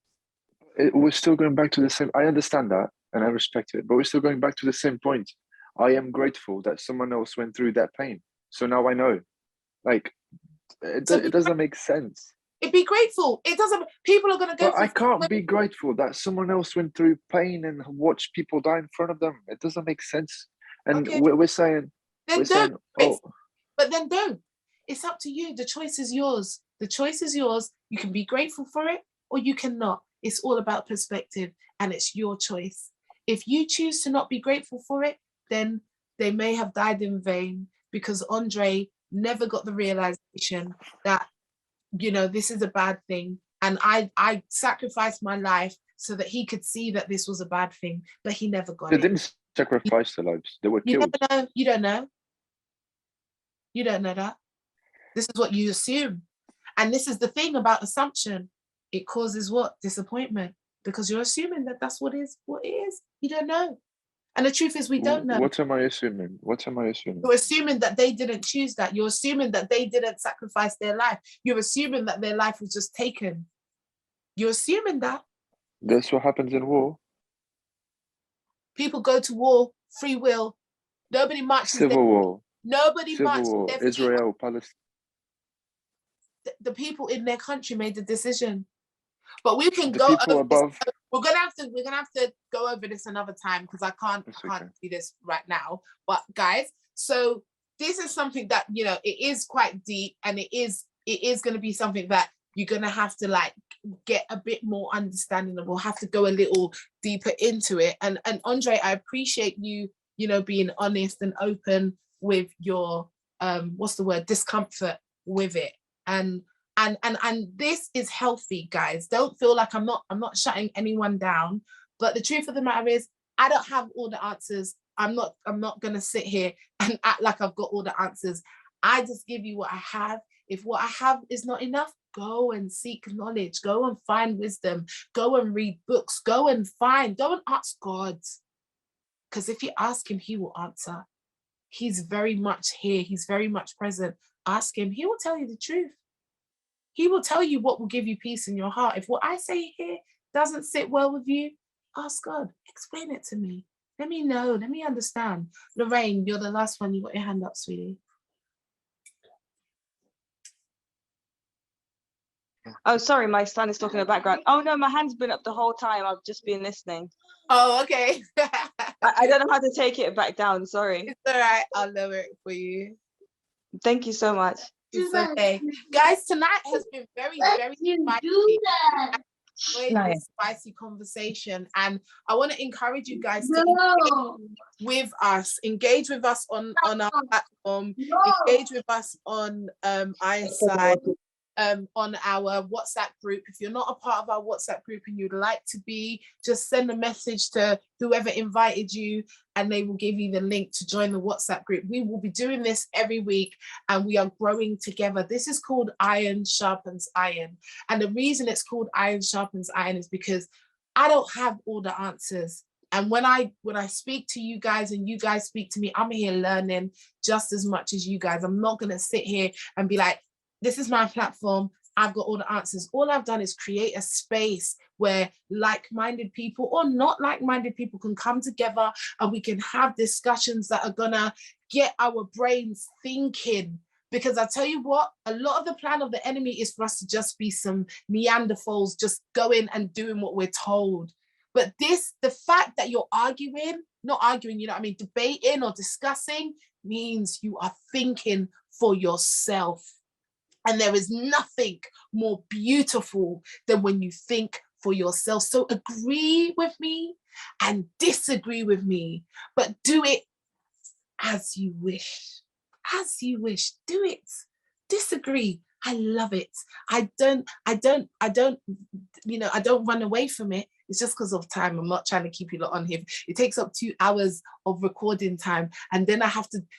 We're still going back to the same. I understand that and I respect it, but we're still going back to the same point. I am grateful that someone else went through that pain. So now I know. Like, it doesn't make sense. Be grateful. It doesn't, people are going to go But I can't be grateful that someone else went through pain and watched people die in front of them. It doesn't make sense. And Okay. we're saying, oh, but then don't. It's up to you. The choice is yours. The choice is yours. You can be grateful for it or you cannot. It's all about perspective and it's your choice. If you choose to not be grateful for it, then they may have died in vain, because Andre never got the realization that, you know, this is a bad thing. And I sacrificed my life so that he could see that this was a bad thing, but he never got it. They didn't sacrifice their lives. They were killed. You don't know. You don't know that. This is what you assume. And this is the thing about assumption. It causes what? Disappointment. Because you're assuming that that's what it is. You don't know. And the truth is we don't know. What am I assuming? You're assuming that they didn't choose that. You're assuming that they didn't sacrifice their life. You're assuming that their life was just taken. You're assuming that. That's what happens in war. People go to war, free will. Nobody marches. Civil war. Nobody marches. Israel, Palestine. The people in their country made the decision. But we can The go people over above. this. We're gonna have to go over this another time, because I can't do this right now. But guys, so this is something that, you know, it is quite deep, and it is going to be something that you're going to have to like get a bit more understanding of. We'll have to go a little deeper into it. And Andre, I appreciate you, you know, being honest and open with your discomfort with it. And this is healthy, guys. Don't feel like I'm not shutting anyone down. But the truth of the matter is, I don't have all the answers. I'm not gonna sit here and act like I've got all the answers. I just give you what I have. If what I have is not enough, go and seek knowledge. Go and find wisdom. Go and read books. Go and ask God. Because if you ask him, he will answer. He's very much here. He's very much present. Ask him. He will tell you the truth. He will tell you what will give you peace in your heart. If what I say here doesn't sit well with you, ask God. Explain it to me. Let me know. Let me understand. Lorraine, you're the last one. You got your hand up, sweetie. Oh, sorry, my son is talking in the background. Oh no, my hand's been up the whole time. I've just been listening. Oh, okay. I don't know how to take it back down. Sorry. It's all right. I'll lower it for you. Thank you so much. It's okay. Guys, tonight has been very, very spicy. This spicy conversation, and I want to encourage you guys to engage with us on our platform, engage with us on ISI, on our WhatsApp group. If you're not a part of our WhatsApp group and you'd like to be, just send a message to whoever invited you and they will give you the link to join the WhatsApp group. We will be doing this every week and we are growing together. This is called Iron Sharpens Iron. And the reason it's called Iron Sharpens Iron is because I don't have all the answers. And when I speak to you guys and you guys speak to me, I'm here learning just as much as you guys. I'm not going to sit here and be like, this is my platform, I've got all the answers. All I've done is create a space where like-minded people or not like-minded people can come together and we can have discussions that are gonna get our brains thinking. Because I tell you what, a lot of the plan of the enemy is for us to just be some Neanderthals, just going and doing what we're told. But the fact that you're not arguing, you know what I mean, debating or discussing means you are thinking for yourself. And there is nothing more beautiful than when you think for yourself. So agree with me and disagree with me, but do it as you wish. As you wish, do it. Disagree. I love it. I don't, you know, I don't run away from it. It's just because of time. I'm not trying to keep you lot on here. It takes up 2 hours of recording time. And then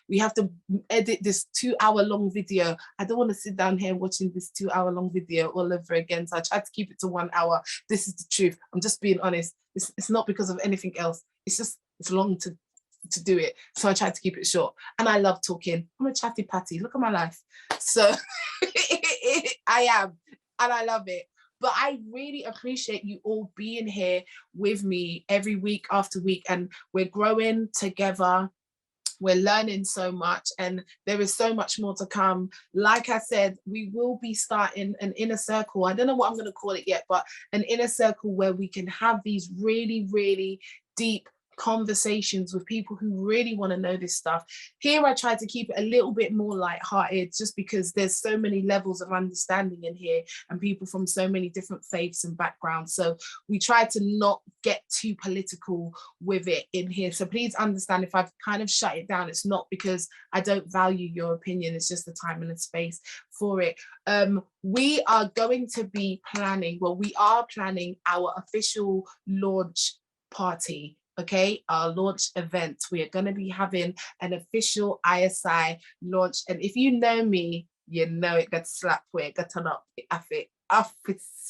we have to edit this 2-hour-long video. I don't want to sit down here watching this 2-hour-long video all over again. So I try to keep it to 1 hour. This is the truth. I'm just being honest. It's not because of anything else. It's long to do it. So I try to keep it short. And I love talking. I'm a chatty patty. Look at my life. So I am. And I love it. But I really appreciate you all being here with me every week after week. And we're growing together. we're learning so much, and there is so much more to come. Like I said, we will be starting an inner circle. I don't know what I'm going to call it yet, but an inner circle where we can have these really, really deep conversations with people who really want to know this stuff. Here I try to keep it a little bit more lighthearted, just because there's so many levels of understanding in here and people from so many different faiths and backgrounds. So we try to not get too political with it in here. So please understand if I've kind of shut it down, it's not because I don't value your opinion, it's just the time and the space for it. We are going to be planning, well, we are planning our official launch party. Okay, our launch event. We are going to be having an official ISI launch. And if you know me, you know it gets slapped where it got turn up. It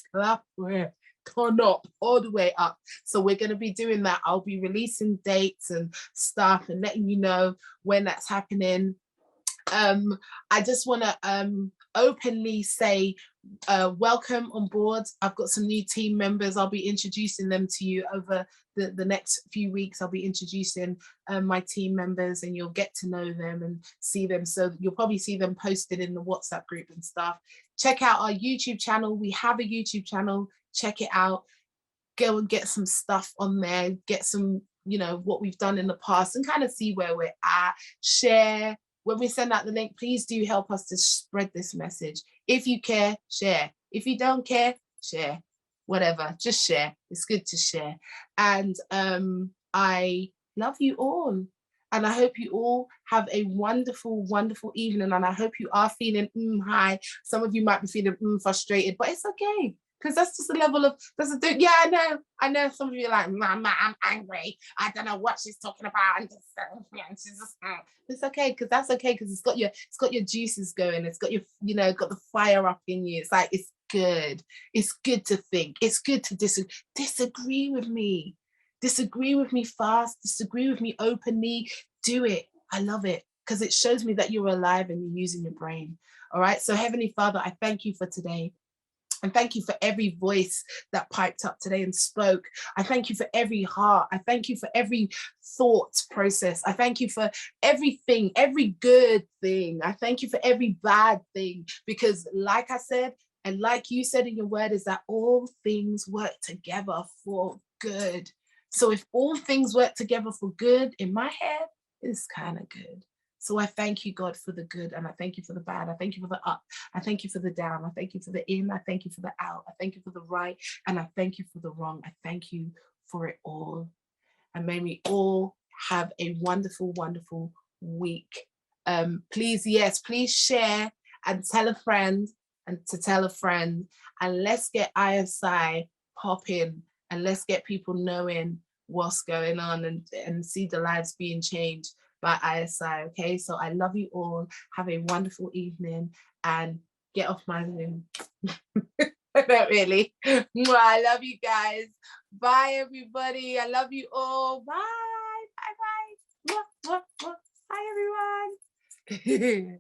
slap where turn up all the way up. So we're going to be doing that. I'll be releasing dates and stuff and letting you know when that's happening. I just want to openly say welcome on board. I've got some new team members. I'll be introducing them to you over the next few weeks. I'll be introducing my team members, and you'll get to know them and see them. So you'll probably see them posted in the WhatsApp group and stuff. Check out our YouTube channel. We have a YouTube channel. Check it out. Go and get some stuff on there. Get some, you know, what we've done in the past and kind of see where we're at. Share. When we send out the link, please do help us to spread this message. If you care, share. If you don't care, share. Whatever, just share. It's good to share. And I love you all. And I hope you all have a wonderful, wonderful evening. And I hope you are feeling high. Some of you might be feeling frustrated, but it's okay. Because that's just a level of, yeah, I know some of you are like, Mama, I'm angry. I don't know what she's talking about. It's okay, because that's okay, because it's got your juices going. It's got your, you know, got the fire up in you. It's like, it's good. It's good to think. It's good to disagree with me. Disagree with me fast. Disagree with me openly. Do it. I love it, because it shows me that you're alive and you're using your brain. All right. So Heavenly Father, I thank you for today. And thank you for every voice that piped up today and spoke. I thank you for every heart. I thank you for every thought process. I thank you for everything, every good thing. I thank you for every bad thing, because like I said, and like you said in your word, is that all things work together for good. So if all things work together for good, in my head, it's kind of good. So I thank you, God, for the good, and I thank you for the bad. I thank you for the up. I thank you for the down. I thank you for the in. I thank you for the out. I thank you for the right, and I thank you for the wrong. I thank you for it all. And may we all have a wonderful, wonderful week. Please share and tell a friend and to tell a friend, and let's get ISI popping, and let's get people knowing what's going on and see the lives being changed by ISI. Okay, so I love you all. Have a wonderful evening and get off my Zoom. Not really. I love you guys. Bye, everybody. I love you all. Bye. Bye. Bye. Bye, everyone.